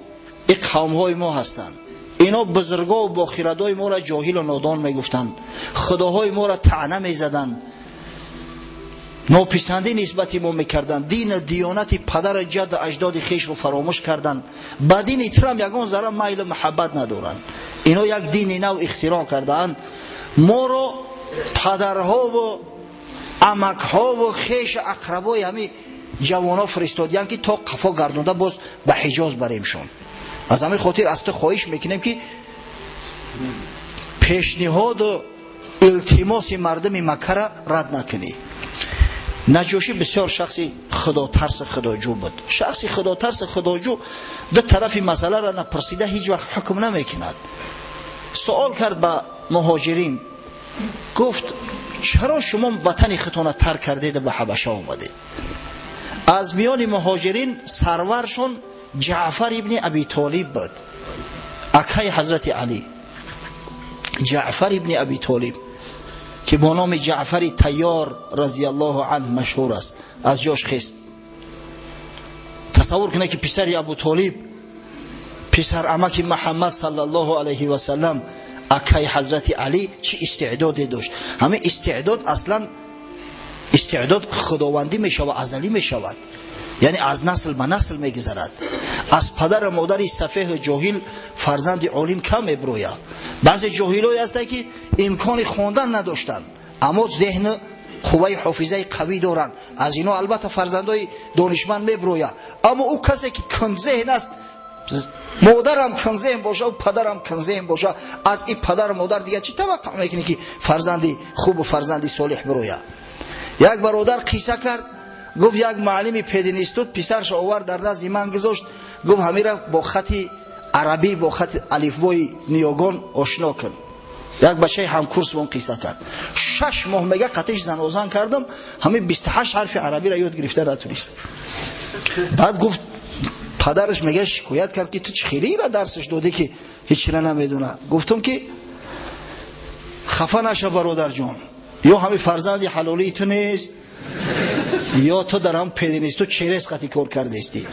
این قوم های ما هستند، اینا بزرگا و با خردای ما را جاهل و نادان میگفتند، خداهای ما را طعنه میزدند، ناپسندی نسبتی ما میکردند، دین دیانت پدر جد اجداد خیش رو فراموش کردند، با دین ایترام یگان ذره میل محبت ندارند. اینا یک دین نو اختراع کردند، ما رو پدرها و عمکها و خیش اقربای همین جوانا فرستادیان که تا قفا گردونده باز به حجاز بریمشون. از همین خاطر از تو خواهش میکنیم که پیشنهاد و التماس مردم مکه را رد نکنی. نجاشی بسیار شخصی خدا ترس خداجو بود. شخصی خدا ترس خداجو دو طرف مسئله را نپرسیده هیچ وقت حکم نمیکند. سوال کرد به مهاجرین، گفت چرا شما وطن خودتان ترک کردید به حبشه آمدید؟ از میان مهاجرین سرورشون جعفر ابن ابی طالب بود، اکای حضرت علی. جعفر ابن ابی طالب که با نام جعفر طیار رضی الله عنه مشهور است، از جاش خست. تصور کنه که پسر ابو طالب، پسر عمک محمد صلی الله علیه و سلم، اکای حضرت علی چه استعدادی داشت. همه استعداد اصلا استعداد خداوندی می شود، ازلی می شود، یعنی از نسل به نسل می گذرد. از پدر و مادر سفیه جاهل فرزند عالم کم میبروید. بعضی جاهلایی هستند که امکان خواندن نداشتند اما ذهن قوه حافظه قوی دارند، از اینا البته فرزندای دانشمند میبروید. اما او کسی که کم ذهن است، مادرم کم ذهن باشه و پدرم کم ذهن باشه، از این پدر و مادر دیگه چی توقع میکنی که فرزندی خوب و فرزندی صالح بروید؟ یک برادر قصه کرد، گفت یک معلم پدینیستود پسرش آورد در نزد من گذاشت، گفت همین را با خط عربی با خط الفبای نیاگان آشنا کن. یک بچه همکورس با اون قصه کرد. 6 ماه میگه قطعش زن کردم، همین 28 حرف عربی را یاد گرفته نتونست. بعد گفت پدرش میگه شکایت کرد که تو چه خیلی را درسش دادی که هیچ را نمیدونه. گفتم که خفه نشه برادر جان، یا همین فرزندی حلالی تو نیست یا تو در هم پدینیست، تو چیرس قطعی کار کرده استی.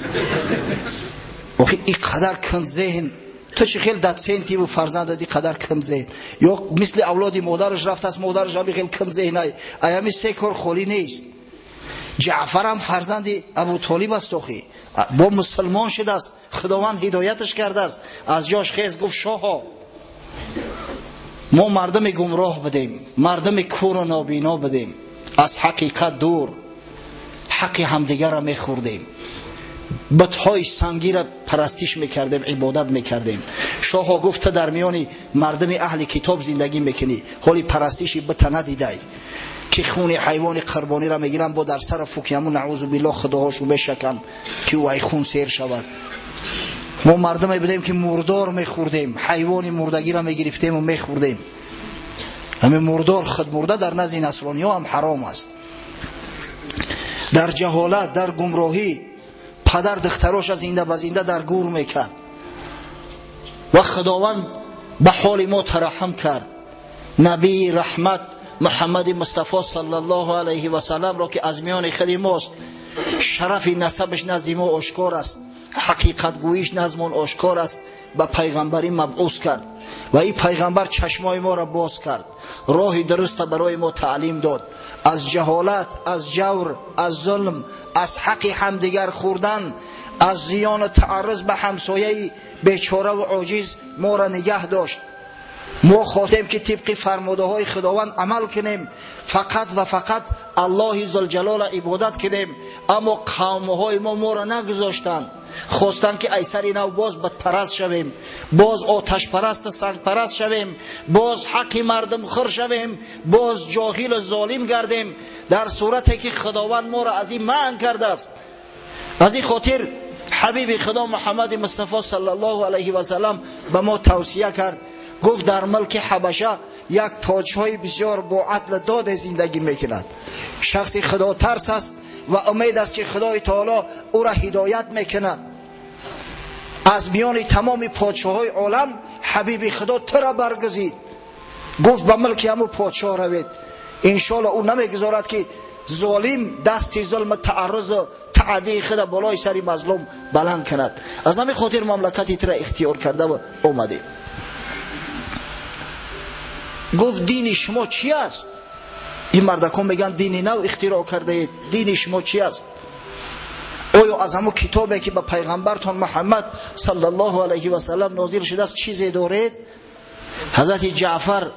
آخی این قدر کند ذهن، تو چه خیلی داد سنتی و فرزند دی قدر کند ذهن، یا مثل اولادی مادرش رفت از مادرش همی خیلی کند ذهن های همی 3 کار خالی نیست. جعفر هم فرزندی ابو طالب است، آخی با مسلمان شده است، خداوند هدایتش کرده است. از جاش خیز گفت شاها ما مردم گمراه بدیم، مردم کور و نابینا بدیم، از حقیقت دور، حق همدیگر را میخوردیم، بتهای سنگی را پرستش میکردیم، عبادت میکردیم. شاه گفت در میان مردم اهل کتاب زندگی میکنی، حالی پرستشی بت ندیدی، که خون حیوان قربانی را میگیرن با در سر فوکیمون نعوذ بالله خداهاشو بشکن که او ای خون سیر شود. ما مردم بودیم که مردار میخوردیم، حیوان مردگی را میگرفتیم و میخوردیم. همین مردار خود مرده در نزد نصرانی ها هم حرام است. در جهالت، در گمراهی پدر دختراش از زنده به زنده در گور میکرد و خداوند به حال ما ترحم کرد. نبی رحمت محمد مصطفی صلی الله علیه و سلم را که از میان خود ماست، شرف نسبش نزد ما آشکار است، حقیقت گوییش نزد ما آشکار است، به پیغمبری مبعوث کرد و این پیغمبر چشمای ما را باز کرد، راه درست برای ما تعلیم داد. از جهالت، از جور، از ظلم، از حق همدیگر خوردن، از زیان و تعرض به همسایه بیچاره و عاجز ما را نگه داشت. ما خواستیم که طبق فرموده های خداوند عمل کنیم، فقط و فقط الله ذوالجلال عبادت کنیم، اما قوم های ما را نگذاشتند. خواستن که ایسر نو باز بدپرست شویم، باز آتش پرست سنگ پرست شویم، باز حق مردم خور شویم، باز جاهل و ظالم گردیم، در صورتی که خداوند ما را از این منع کرده است. از این خاطر حبیب خدا محمد مصطفی صلی الله علیه و سلم به ما توصیه کرد، گفت در ملک حبشه یک پادشاه بسیار با عدل داد زندگی میکند. شخصی خدا ترس است و امید است که خدای تعالی او را هدایت میکند. از میان تمام پادشاهای عالم حبیب خدا تو را برگزید، گفت به ملک همون پادشاه روید، انشالله او نمیگذارد که ظالم دست ظلم تعرض و تعدی خود بالای سری مظلوم بلند کند. از همین خاطر مملکتی تو را اختیار کرده و اومده. گفت دین شما چی است؟ این مردکان میگن دین نو اختراع کرده اید، دین شما چی است؟ آیا از همون کتابی که به پیغمبرتان محمد صلی الله علیه و سلم نازل شده است چیزی دارید؟ حضرت جعفر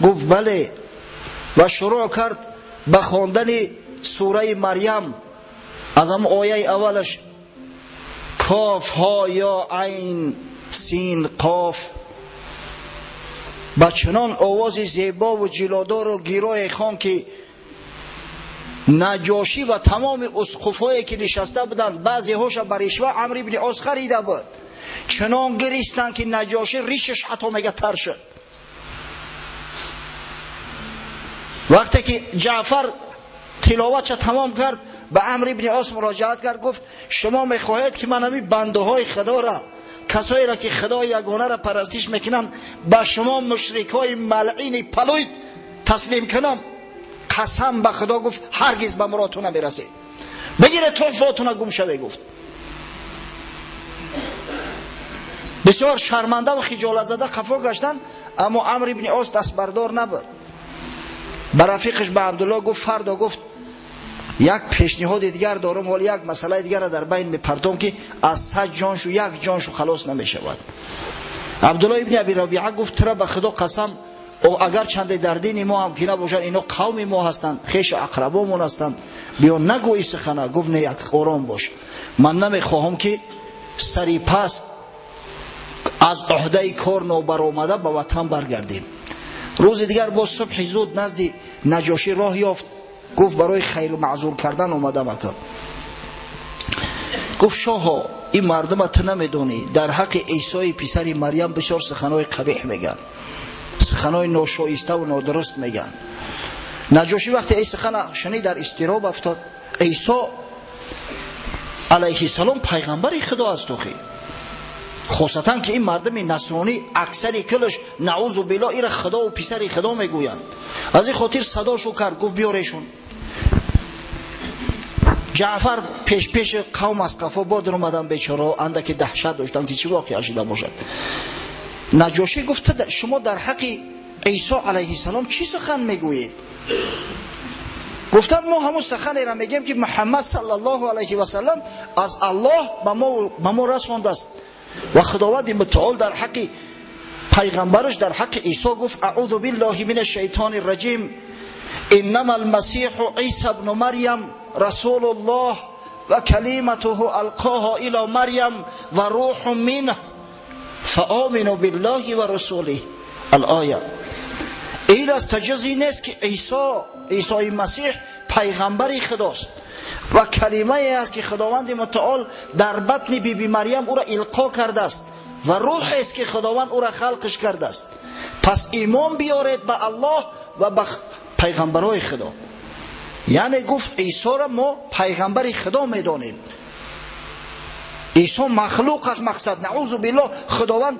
گفت بله و شروع کرد به خواندن سوره مریم. از همون آیه اولش کاف ها یا عین سین قاف، با چنان آواز زیبا و جلادار و گیرای خان که نجاشی و تمام اسقفایی که نشسته بودند بعضی هاش بر اشوه عمرو بن عاص خریده بود، چنان گریستند که نجاشی ریشش حتی میگه تر شد. وقتی که جعفر تلاوتش تمام کرد به عمرو بن عاص مراجعت کرد، گفت شما میخواهید که من همین بنده های خدا را، کسایی را که خدا یگانه را پرستش میکنن، به شما مشرک های ملعین پلوید تسلیم کنم؟ قسم به خدا گفت هرگز به مرادتون نمیرسه، بگیره توفاتون گم شوه. گفت بسیار شرمنده و خجالت زده خفا گشتن، اما عمرو بن عاص دست بردار نبود. به رفیقش به عبدالله گفت فردا گفت یک پیشنهاد دیگر دارم، ولی یک مسئله دیگر را در بین میپرتم که از 100 جانشو یک جانشو خلاص نمیشود. عبدالله ابن ابی ربیعه گفت ترا به خدا قسم، او اگر چند در دین ما هم که نباشن، اینا قوم ما هستند، خیش اقربامون هستند، بیا نگوی سخنه. گفت نه، یک آرام باش، من نمیخواهم که سری پس از عهده کار نوبرآمده به وطن برگردیم. روز دیگر با صبح زود نزد نجاشی راه یافت، گفت برای خیر و معذور کردن اومدم اکا. گفت شاها این مردم تو نمیدونی در حق عیسی پسر مریم بسیار سخنهای قبیح میگن، سخنهای ناشایسته و نادرست میگن. نجاشی وقتی این سخن شنید در اضطراب افتاد. عیسی علیه السلام پیغمبر خدا است، خاصتا که این مردم نصرانی اکثری کلش نعوذ بالله ایره خدا و پسر خدا میگویند. از این خاطر صداشو کرد، گفت بیارشون. جعفر پیش قوم از قفا بادر اومدن، بیچاره اندک دهشت داشتن که چی واقعا شده باشد. نجاشی گفت شما در حق عیسی علیه السلام چی سخن میگویید؟ گفتن ما همون سخنی را میگیم که محمد صلی الله علیه و سلم از الله به ما رسانده است و خداوند متعال در حق پیغمبرش در حق عیسی گفت اعوذ بالله من الشیطان الرجیم انما المسیح عیسی ابن مریم رسول الله و کلمته القاها الی مریم و روح منه فآمنوا بالله و رسوله. الآیه این است، جزی نیست که عیسی عیسی مسیح پیغمبر خداست و کلمه ای است که خداوند متعال در بطن بیبی مریم او را القا کرده است و روح است که خداوند او را خلقش کرده است. پس ایمان بیارید به الله و به پیغمبرای خدا. یعنی گفت عیسی را ما پیغمبر خدا میدانیم. عیسی مخلوق است. مقصد نعوذ بالله خداوند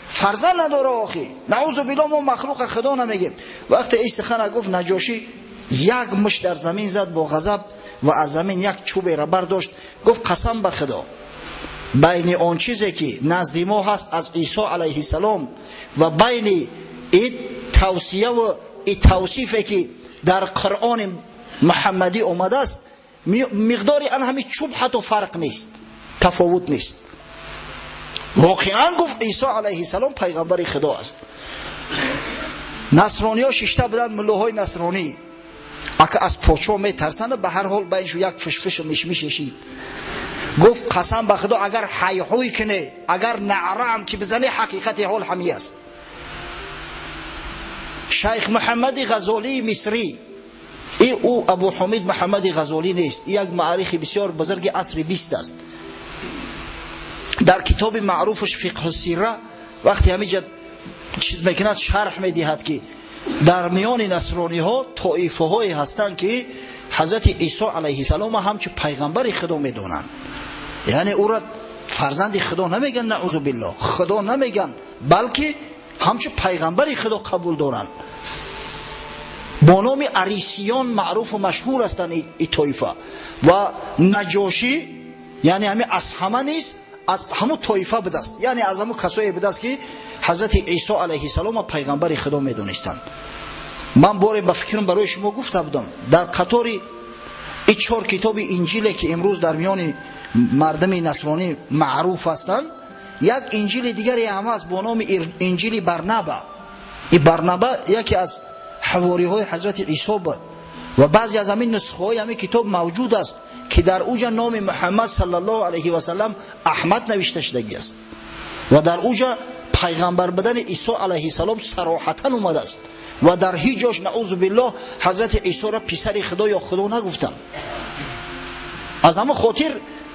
فرزند نداره. آخی نعوذ بالله ما مخلوق خدا نمیگیم. وقتی این سخن گفت نجاشی یک مشت در زمین زد با غضب و از زمین یک چوب را برداشت. گفت قسم به خدا بین آن چیزی که نزد ما هست از عیسی علیه السلام و بین این توصیه و این توصیفی که در قرآن محمدی آمده است مقداری آن همین چوب حتی فرق نیست، تفاوت نیست. واقعا گفت عیسی علیه السلام پیغمبر خدا است. نصرانی ها ششته بودن، ملاهای نصرانی اگه از پاچو می ترسند به هر حال بینشو یک فشفش و مشمششید. گفت قسم به خدا اگر حیحوی کنه اگر نعره هم که بزنه حقیقت حال همی است. شیخ محمد غزالی مصری او ابو حمید محمد غزالی نیست، یک معرخ بسیار بزرگ عصر 20 است. در کتاب معروفش فقه السیره وقتی همینجا چیز میکند شرح میدهد که در میان نصرانی ها طائفه های هستند که حضرت عیسی علیه السلام همچه پیغمبر خدا میدونن. یعنی او را فرزند خدا نمیگن، نعوذ بالله خدا نمیگن، بلکه همچه پیغمبر خدا قبول دارن. با نام عریسیان معروف و مشهور هستند این طایفه. و نجاشی یعنی همه از همه نیست، از همون طایفه بوده است، یعنی از همون کسایی بوده است که حضرت عیسی علیه السلام پیغمبر خدا میدونستند. من باره به فکرم برای شما گفته بودم در قطار این 4 کتاب انجیلی که امروز در میان مردم نصرانی معروف هستند، یک انجیل دیگری هم است با نام انجیل برنابا. این برنابا یکی از حواری های حضرت عیسی بود و بعضی از همین نسخه های همین کتاب موجود است که در اوجا نام محمد صلی الله علیه و سلم احمد نوشته شده است و در اوجا پیغمبر بدن عیسی علیه السلام صراحتا اومده است و در هیچ جاش نعوذ بالله حضرت عیسی را پسر خدا یا خدا نگفتن. از همه خاطر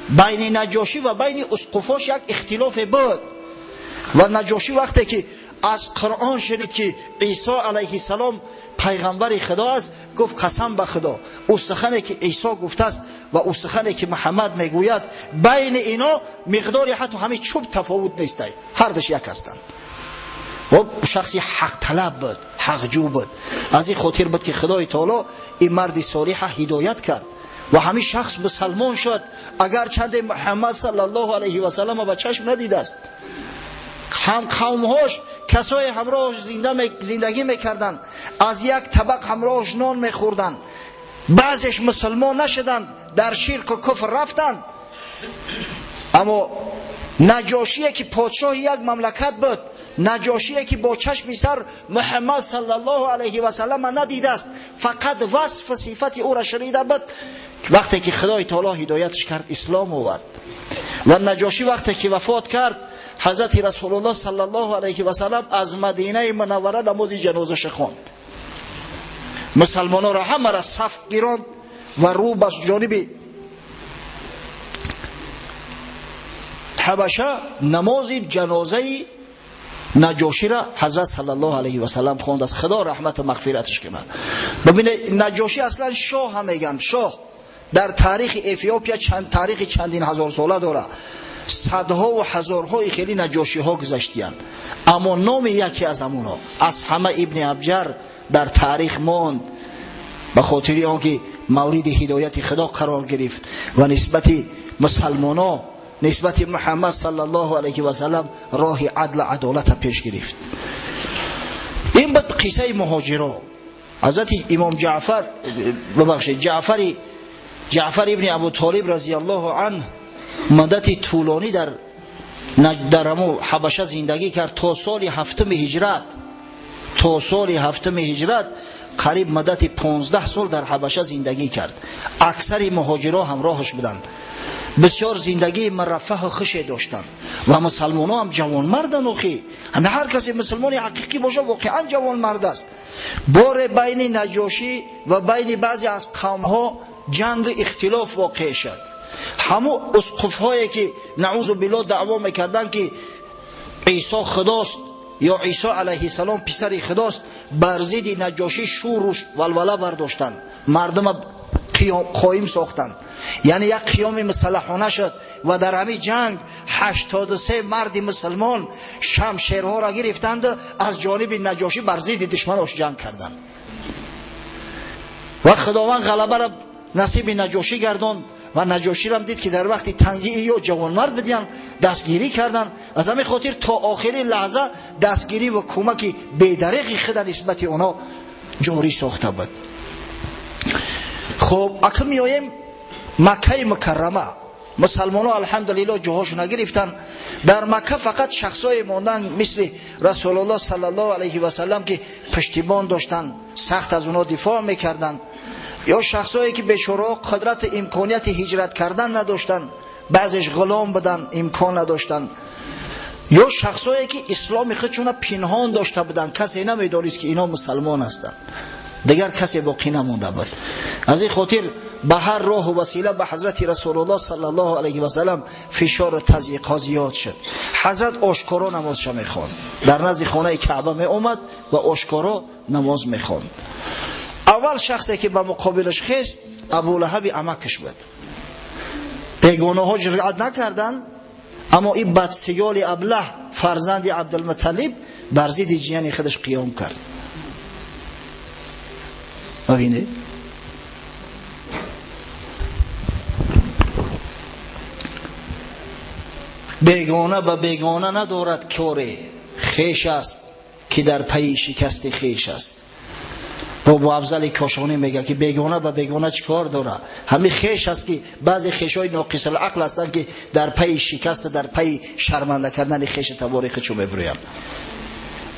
بین نجاشی و بین اسقفاش یک اختلاف بود و نجاشی وقتی که از قرآن شنید که عیسی علیه السلام پیغمبر خدا است گفت قسم به خدا او سخنی که عیسی گفته است و او سخنی که محمد میگوید بین اینا مقداری حتی همین چوب تفاوت نیست، هر دش یک هستند. و شخصی حق طلب بود، حق جو بود. از این خاطر بود که خدای تعالی این مرد صالح هدایت کرد و همین شخص مسلمان شد، اگر چند محمد صلی الله علیه و سلم با چشم ندیده است. هم قومهاش کسای همراهش زندگی میکردن، از یک طبق همراهش نان میخوردن، بعضیش مسلمان نشدن، در شرک و کفر رفتن. اما نجاشی که پادشاه یک مملکت بود، نجاشی که با چشم سر محمد صلی الله علیه و سلم ندیده است، فقط وصف صفت او را شنیده بود، وقتی که خدای تعالی هدایتش کرد اسلام آورد. و نجاشی وقتی که وفات کرد حضرت رسول الله صلی الله علیه و سلم از مدینه منوره نماز جنازه خواند. مسلمانان را همه را صف گیراند و رو به جانب حبشه نماز جنازه نجاشی را حضرت صلی الله علیه و سلم خواند. از خدا رحمت و مغفرتش کنه. ببینید نجاشی اصلا شاه هم میگن، شاه در تاریخ افیوپیا تاریخ چندین هزار ساله داره، صدها و هزارها خیلی نجاشی ها گذشتیان، اما نام یکی از همونا از همه ابن ابجر در تاریخ ماند به خاطر آنکه مورد هدایت خدا قرار گرفت و نسبت مسلمانا نسبت محمد صلی الله علیه و سلم راه عدل عدالت پیش گرفت. این بود قصه مهاجرا. حضرت امام جعفر ابن ابو طالب رضی الله عنه مدت طولانی در حبشه زندگی کرد تا سال 7 هجرت قریب مدت 15 سال در حبشه زندگی کرد. اکثر مهاجرا همراهش بودن بسیار زندگی مرفه و خوش داشتند و مسلمان ها هم جوان مردن. اخی همه هر کسی مسلمانی حقیقی باشه واقعا جوان مرد است. بار بین نجاشی و بین بعضی از قوم ها جنگ اختلاف واقع شد. همو اسقف هایی که نعوذ بالله دعوا میکردن که عیسی خداست یا عیسی علیه السلام پسر خداست، بر ضد نجاشی شور و ولوله برداشتن، مردم قایم ساختند. یعنی یک قیام مسلحانه شد و در همین جنگ 83 مرد مسلمان شمشیرها را گرفتند، از جانب نجاشی بر ضد دشمناش جنگ کردند و خداوند غلبه را نصیب نجاشی گرداند. و نجاشی را دید که در وقت تنگی یا جوان مرد بدیان دستگیری کردن. از همین خاطر تا آخرین لحظه دستگیری و کمک بی‌دریغی خود نسبت اونا جاری ساخته بود. خب اکنون میاییم مکه مکرمه. مسلمان ها الحمدلله جاهاش نگرفتن. در مکه فقط شخصای ماندن مثل رسول الله صلی الله علیه و سلم که پشتیبان داشتن، سخت از اونا دفاع میکردن، یا شخصایی که بیچاره‌ها قدرت امکانیت هجرت کردن نداشتن، بعضیش غلام بدن امکان نداشتن، یا شخصایی که اسلام خودشون پنهان داشته بودن، کسی نمیدونست که اینا مسلمان هستند، دیگر کسی باقی نمونده بود. از این خاطر به هر راه و وسیله به حضرت رسول الله صلی الله علیه و سلم فشار و تضییق ها زیاد شد. حضرت آشکارا نمازش میخواند، در نزد خانه کعبه می اومد و آشکارا نماز میخواند. اول شخصی که به مقابلش خست ابولهب عمکش بود. بیگانه ها جرأت نکردن، اما این بدسیال ابله فرزند عبدالمطلب بر ضد جیان خودش قیام کرد. ببینید بیگانه به بیگانه ندارد کاری، خیش است که در پی شکست خیش است. بابا افضل کاشانی میگه که بیگانه به بیگانه چی کار داره؟ همین خیش است که بعضی خیشای ناقص العقل هستند که در پی شکست، در پی شرمنده کردن خیش تبارک چو میبرویند.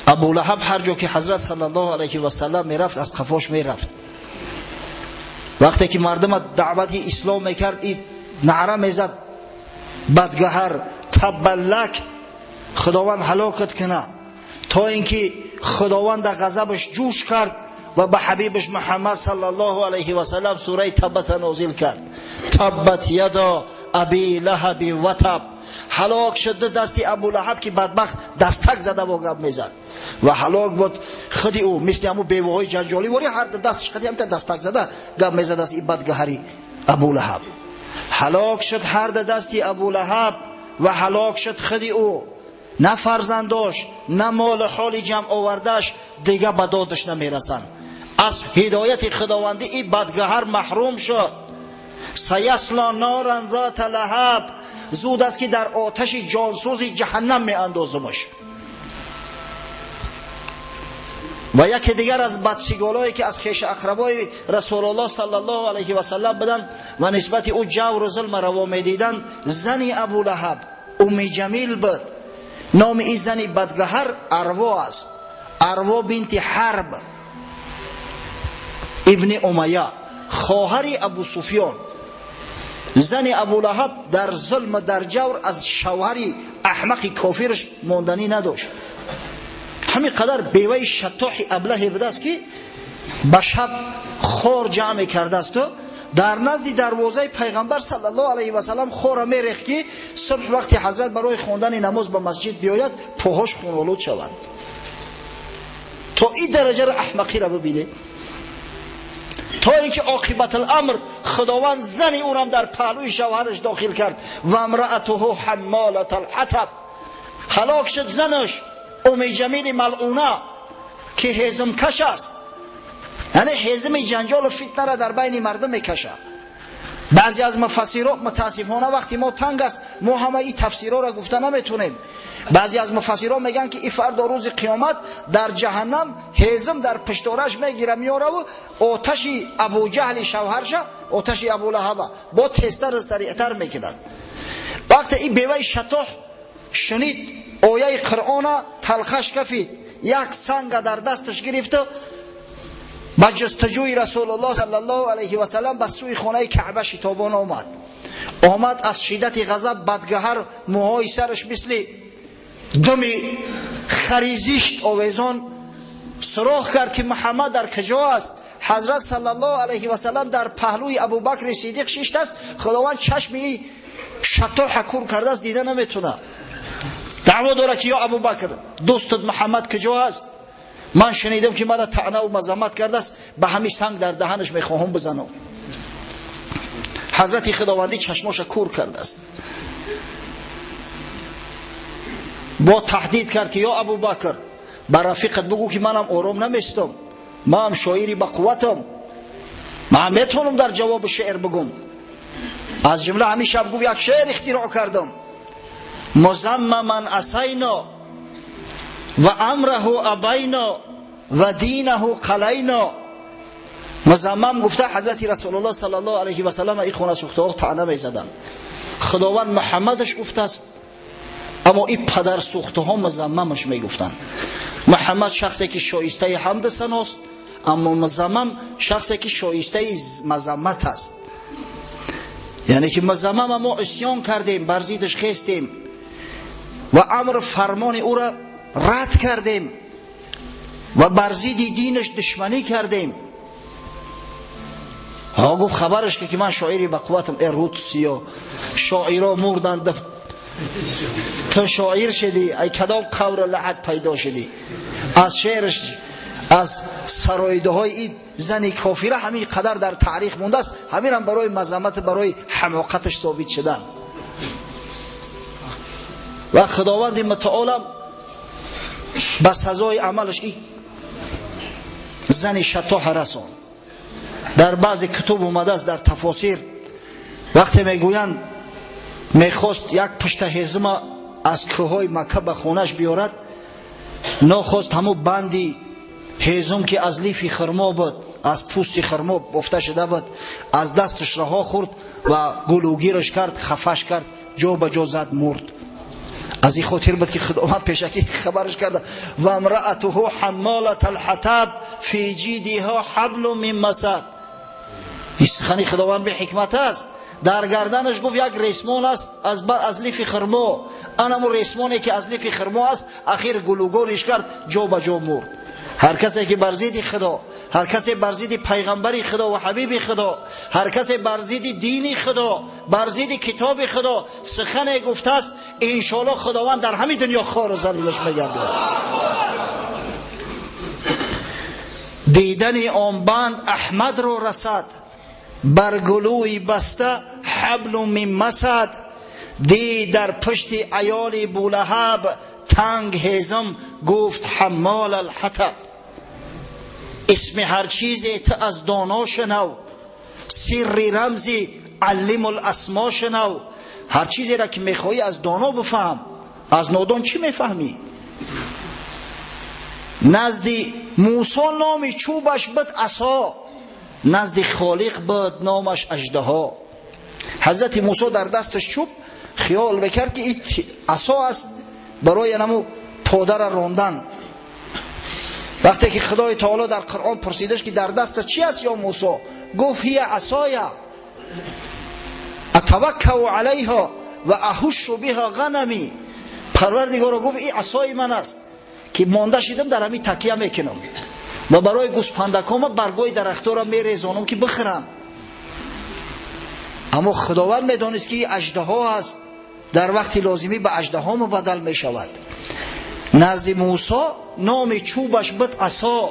ابولهب هر جا که حضرت صلی الله علیه و سلم میرفت از قفاش میرفت. وقتی که مردم دعوت اسلام میکرد این نعره میزد بدگهر تبلک، خداوند هلاکت کنه، تا اینکه خداوند غضبش جوش کرد و به حبیبش محمد صلی الله علیه و سلم سوره تبت نازل کرد. تبت یدا ابی لهب و تب، هلاک شده دستی ابو لهب که بدبخت دستک زده و گپ میزد و هلاک بود خودی او، مثل همون بیوهای جنجالی وری هر دستش خودی هم دستک زده گپ میزد از این بدگهری ابو لهب. هلاک شد هر دستی ابو لهب و هلاک شد خودی او، نه فرزنداش نه مال حالی جمع آوردش دیگه به دادش نمیرسن. از هدایت خداوندی این بدگهر محروم شد. سیصلا نارا ذات لهب، زود است که در آتش جانسوز جهنم می اندازمش. و یکی دیگر از بدسگالایی که از خیش اقربای رسول الله صلی الله علیه و سلم بدن و نسبت او جور و ظلم روا می دیدن، زنی ابو لهب ام جمیل بود. نام این زنی بدگهر اروا است، اروا بنت حرب ابن امیه، خواهر ابو سفیان. زن ابو لهب در ظلم در جور از شوهر احمق کافرش ماندنی نداشت. همین قدر بیوه شطاح ابله بوده است که به شب خور جمع کرده است و در نزد دروازه پیغمبر صلی الله علیه و سلم خور میریخت که صبح وقتی حضرت برای خواندن نماز به مسجد بیاید پاهاش خونالود شوند. تا این درجه را احمقی را ببینید، تا اینکه عاقبت الامر خداوند زنی اونم در پهلوی شوهرش داخل کرد و امرأته حمالة الحطب. هلاک شد زنش ام جمیل ملعونه که هیزم کش است، یعنی هیزم جنجال و فتنه را در بین مردم میکشه. بعضی از مفسران متاسفانه وقتی ما تنگ است ما همه این تفسیرها را گفته نمیتونیم. بعضی از مفسران میگن که این فردا روز قیامت در جهنم هیزم در پشتارش میگیره میاره و آتش ابو جهل شوهرش، آتش ابو لهب با تستر سریعتر میکند. وقتی این بیوه شطاح شنید آیه قرآن تلخش کفید، یک سنگ در دستش گرفت و با جستجوی رسول الله صلی الله علیه و سلم به سوی خانه کعبه شتابان آمد. آمد از شدت غضب بدگهر موهای سرش مثل دمی خریزیشت آویزان صراخ کرد که محمد در کجا است؟ حضرت صلی الله علیه و سلم در پهلوی ابوبکر صدیق شیشته است. خداوند چشمی شطاح کور کرده است، دیده نمیتونه. دعوا داره که یا ابوبکر دوستت محمد کجا است؟ من شنیدم که مرا طعنه و مذمت کرده است، به همین سنگ در دهنش میخواهم بزنم. حضرت خداوندی چشماش کور کرده است. با تهدید کرد که یا ابوبکر بر رفیقت بگو که منم آرام نمیستم، من هم شاعری با قوتم، من میتونم در جواب شعر بگم. از جمله همین شب گفت یک شعر اختراع کردم: مزمما عصینا و امره ابینا و دینه قلینا. مزمم گفته حضرت رسول الله صلی الله علیه و سلم این خونه سوخته ها طعنه میزدن. خداوند محمدش گفته است، اما این پدر سوخته ها مزممش میگفتن. محمد شخصی که شایسته حمد ثناست، اما مزمم شخصی که شایسته مذمت است. یعنی که مزمم ما عصیان کردیم، بر ضدش خیستیم و امر فرمان او را رد کردیم و بر ضد دینش دشمنی کردیم. ها گفت خبرش که من شاعری با قوتم. ارود سیا شاعرها مردند، تو شاعر شدی، ای کدام قور لحد پیدا شدی. از شعرش، از سرایده های این زنی کافره همین قدر در تاریخ مونده است. همین هم برای مذمت، برای حماقتش ثابت شدن. و خداوند متعال به سزای عملش این زن شطاح رسان. در بعض کتب اومده است در تفاسیر، وقتی میگویند میخواست یک پشت هیزم از کوههای مکه به خونش بیارد، نخواست همو بندی هیزم که از لیف خرما بود، از پوست خرما بافته شده بود، از دستش رها خورد و گلوگیرش کرد، خفش کرد، جا به جا زد، مرد. از این خاطر بود که خداوند پیشکی خبرش کرده: و امرأته حمالة الحطب فی جیدها حبل من مسد. این سخن خداوند به حکمت است. در گردنش گفت یک ریسمان است از لیف خرما. آن ریسمانی که از لیف خرما است، اخیر گلوگورش کرد، جا به جا مرد. هر کسی که بر ضد خدا، هر کسی بر ضد پیغمبر خدا و حبیب خدا، هر کسی بر ضد دین خدا، بر ضد کتاب خدا سخن گفته است، ان شاء الله خداوند در همین دنیا خوار و ذلیلش میگردد. دیدن آن بند احمد رو رسد، بر گلوی بسته حبل من مسد. دید در پشت عیال بولهب تنگ هیزم، گفت حمال الحطب. اسم هر چیزی تو از دانا شنو، سری رمزی علم الاسما شنو. هر چیزی را که میخوایی از دانا بفهم، از نادان چی میفهمی؟ نزد موسی نام چوبش بود عصا، نزد خالق بود نامش اژدها. حضرت موسی در دستش چوب خیال بکرد که این عصا است برای نمو پادر راندن. وقتی که خدای تعالی در قرآن پرسیدش که در دست چی است یا موسی، گفت هی عصای اتوکل علیها و احش بها غنمی. پروردگار گفت این عصای من است که مانده شدم در همین تکیه میکنم و برای گوسپندکام برگای درختها را میریزانم که بخورم. اما خداوند میدانست که این اژدها است، در وقتی لازمی به اژدها مبدل میشود. نزد موسی نام چوبش بود عصا،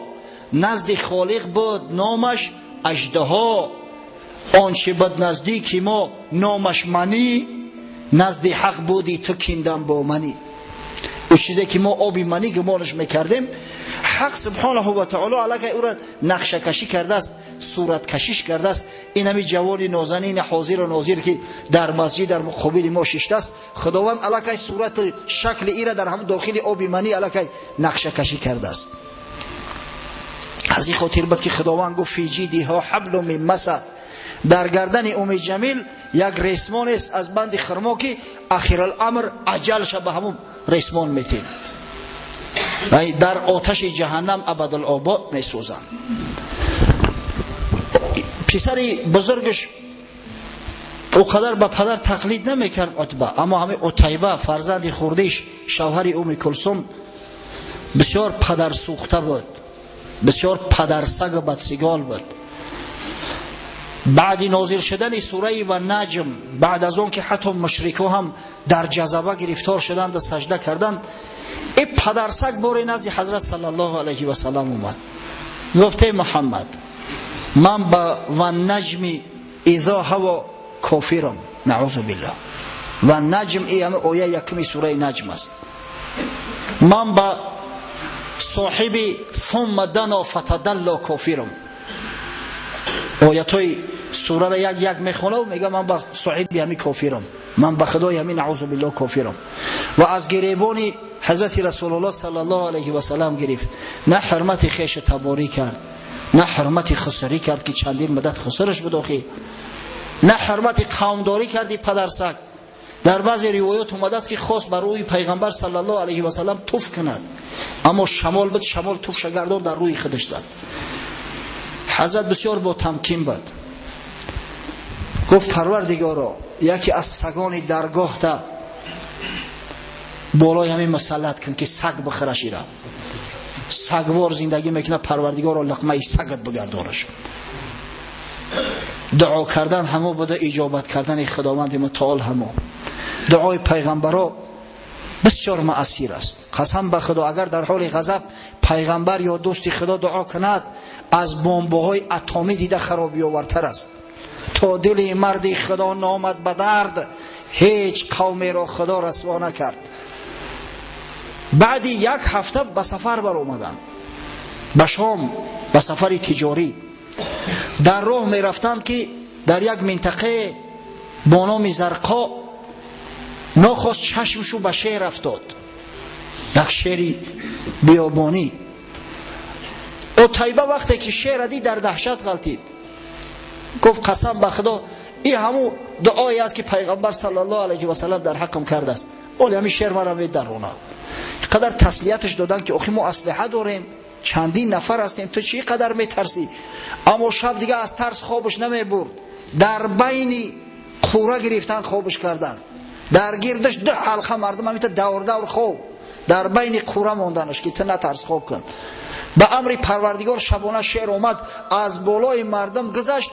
نزد خالق بود نامش اژدها. آنچه بود نزدیک ما نامش منی، نزد حق بودی تو کیندم با منی. او چیزی که ما آبی منی گمانش میکردیم، حق سبحانه و تعالی علیه او را نقشه کشی کرده است، صورت کشیش کرده است. این همی جوان نازنین حاضر و ناظر که در مسجد در مقابل ما شیشته است، خداوند علیه صورت شکل ای را در هم داخل آبی منی علیه نقشه کشی کرده است. از این خاطر بود که خداوند گفت فی جیدها حبل من مسد. در گردن ام جمیل یک ریسمان است از بند خرما که آخر الامر اجلش به همون ریسمان میتین، در آتش جهنم ابدالآباد میسوزند. پسر بزرگش او قدر به پدر تقلید نمیکرد عتبه، اما همین عتیبه فرزند خردیش شوهر ام کلثوم بسیار پدر سوخته بود، بسیار پدرسگ و بدسگال بود. بعد نازل شدن سوره و نجم، بعد از اون که حتی مشرکو هم در جذبه گرفتار شدند و سجده کردند، این پدرسگ بار نزد حضرت صلی الله علیه و سلم اومد، گفته محمد من با و نجمی اذا هوا کافرم، نعوذ بالله. و نجم ای همه آیه یکمی سوره نجم است. من با صاحب ثم دنا فتدلا کافرم. آیاتای سوره را یک یک میخونه و میگه من با صاحب همین کافرم، من با خدای همین نعوذ بالله کافرم. و از گریبان حضرت رسول الله صلی الله علیه و سلم گرفت، نه حرمت خیش تباری کرد، نه حرمت خسری کرد که چندین مدت خسرش بداخی، نه حرمت قومداری کردی پدرسگ. در بعضی روایات اومده است که خواست بر روی پیغمبر صلی الله علیه و سلم توف کند، اما شمال بود، شمال توف شگردان در روی خودش زد. حضرت بسیار با تمکین بود، گفت پروردگارا یکی از سگان درگاه تا بالای همین مسلط کن که سگ بخرش ایرا، سگوار زندگی میکنه، پروردگارا لقمه سگت بگردانش. دعا کردن همو بوده، اجابت کردن خداوند متعال همو. دعای پیغمبرا بسیار مؤثر است. قسم به خدا اگر در حال غضب پیغمبر یا دوستی خدا دعا کند، از بمب‌های اتمی دیده خرابی آورتر است. تا دل مرد خدا نامد به درد، هیچ قومی را خدا رسوا نکرد. بعد یک هفته به سفر بر آمدند به شام، به سفر تجاری. در راه می رفتند که در یک منطقه با نام زرقا ناخواست چشمشو به شیر افتاد، یک شیری بیابانی. عتیبه وقتی که شیر دید در دهشت غلطید، گفت قسم به خدا این همون دعایی است که پیغمبر صلی الله علیه و سلم در حقم کرده است، ولی همین شیر مرا میدرونه. قدر تسلیتش دادن که آخی ما اسلحه داریم، چندین نفر هستیم، تو چی قدر میترسی؟ اما شب دیگه از ترس خوابش نمیبرد، در بین قوره گرفتن خوابش کردن، در گردش 2 حلقه مردم همیتا دور دور خواب، در بین قوره موندنش که تو نترس خواب کن. به امر پروردگار شبانه شیر اومد، از بالای مردم گذشت.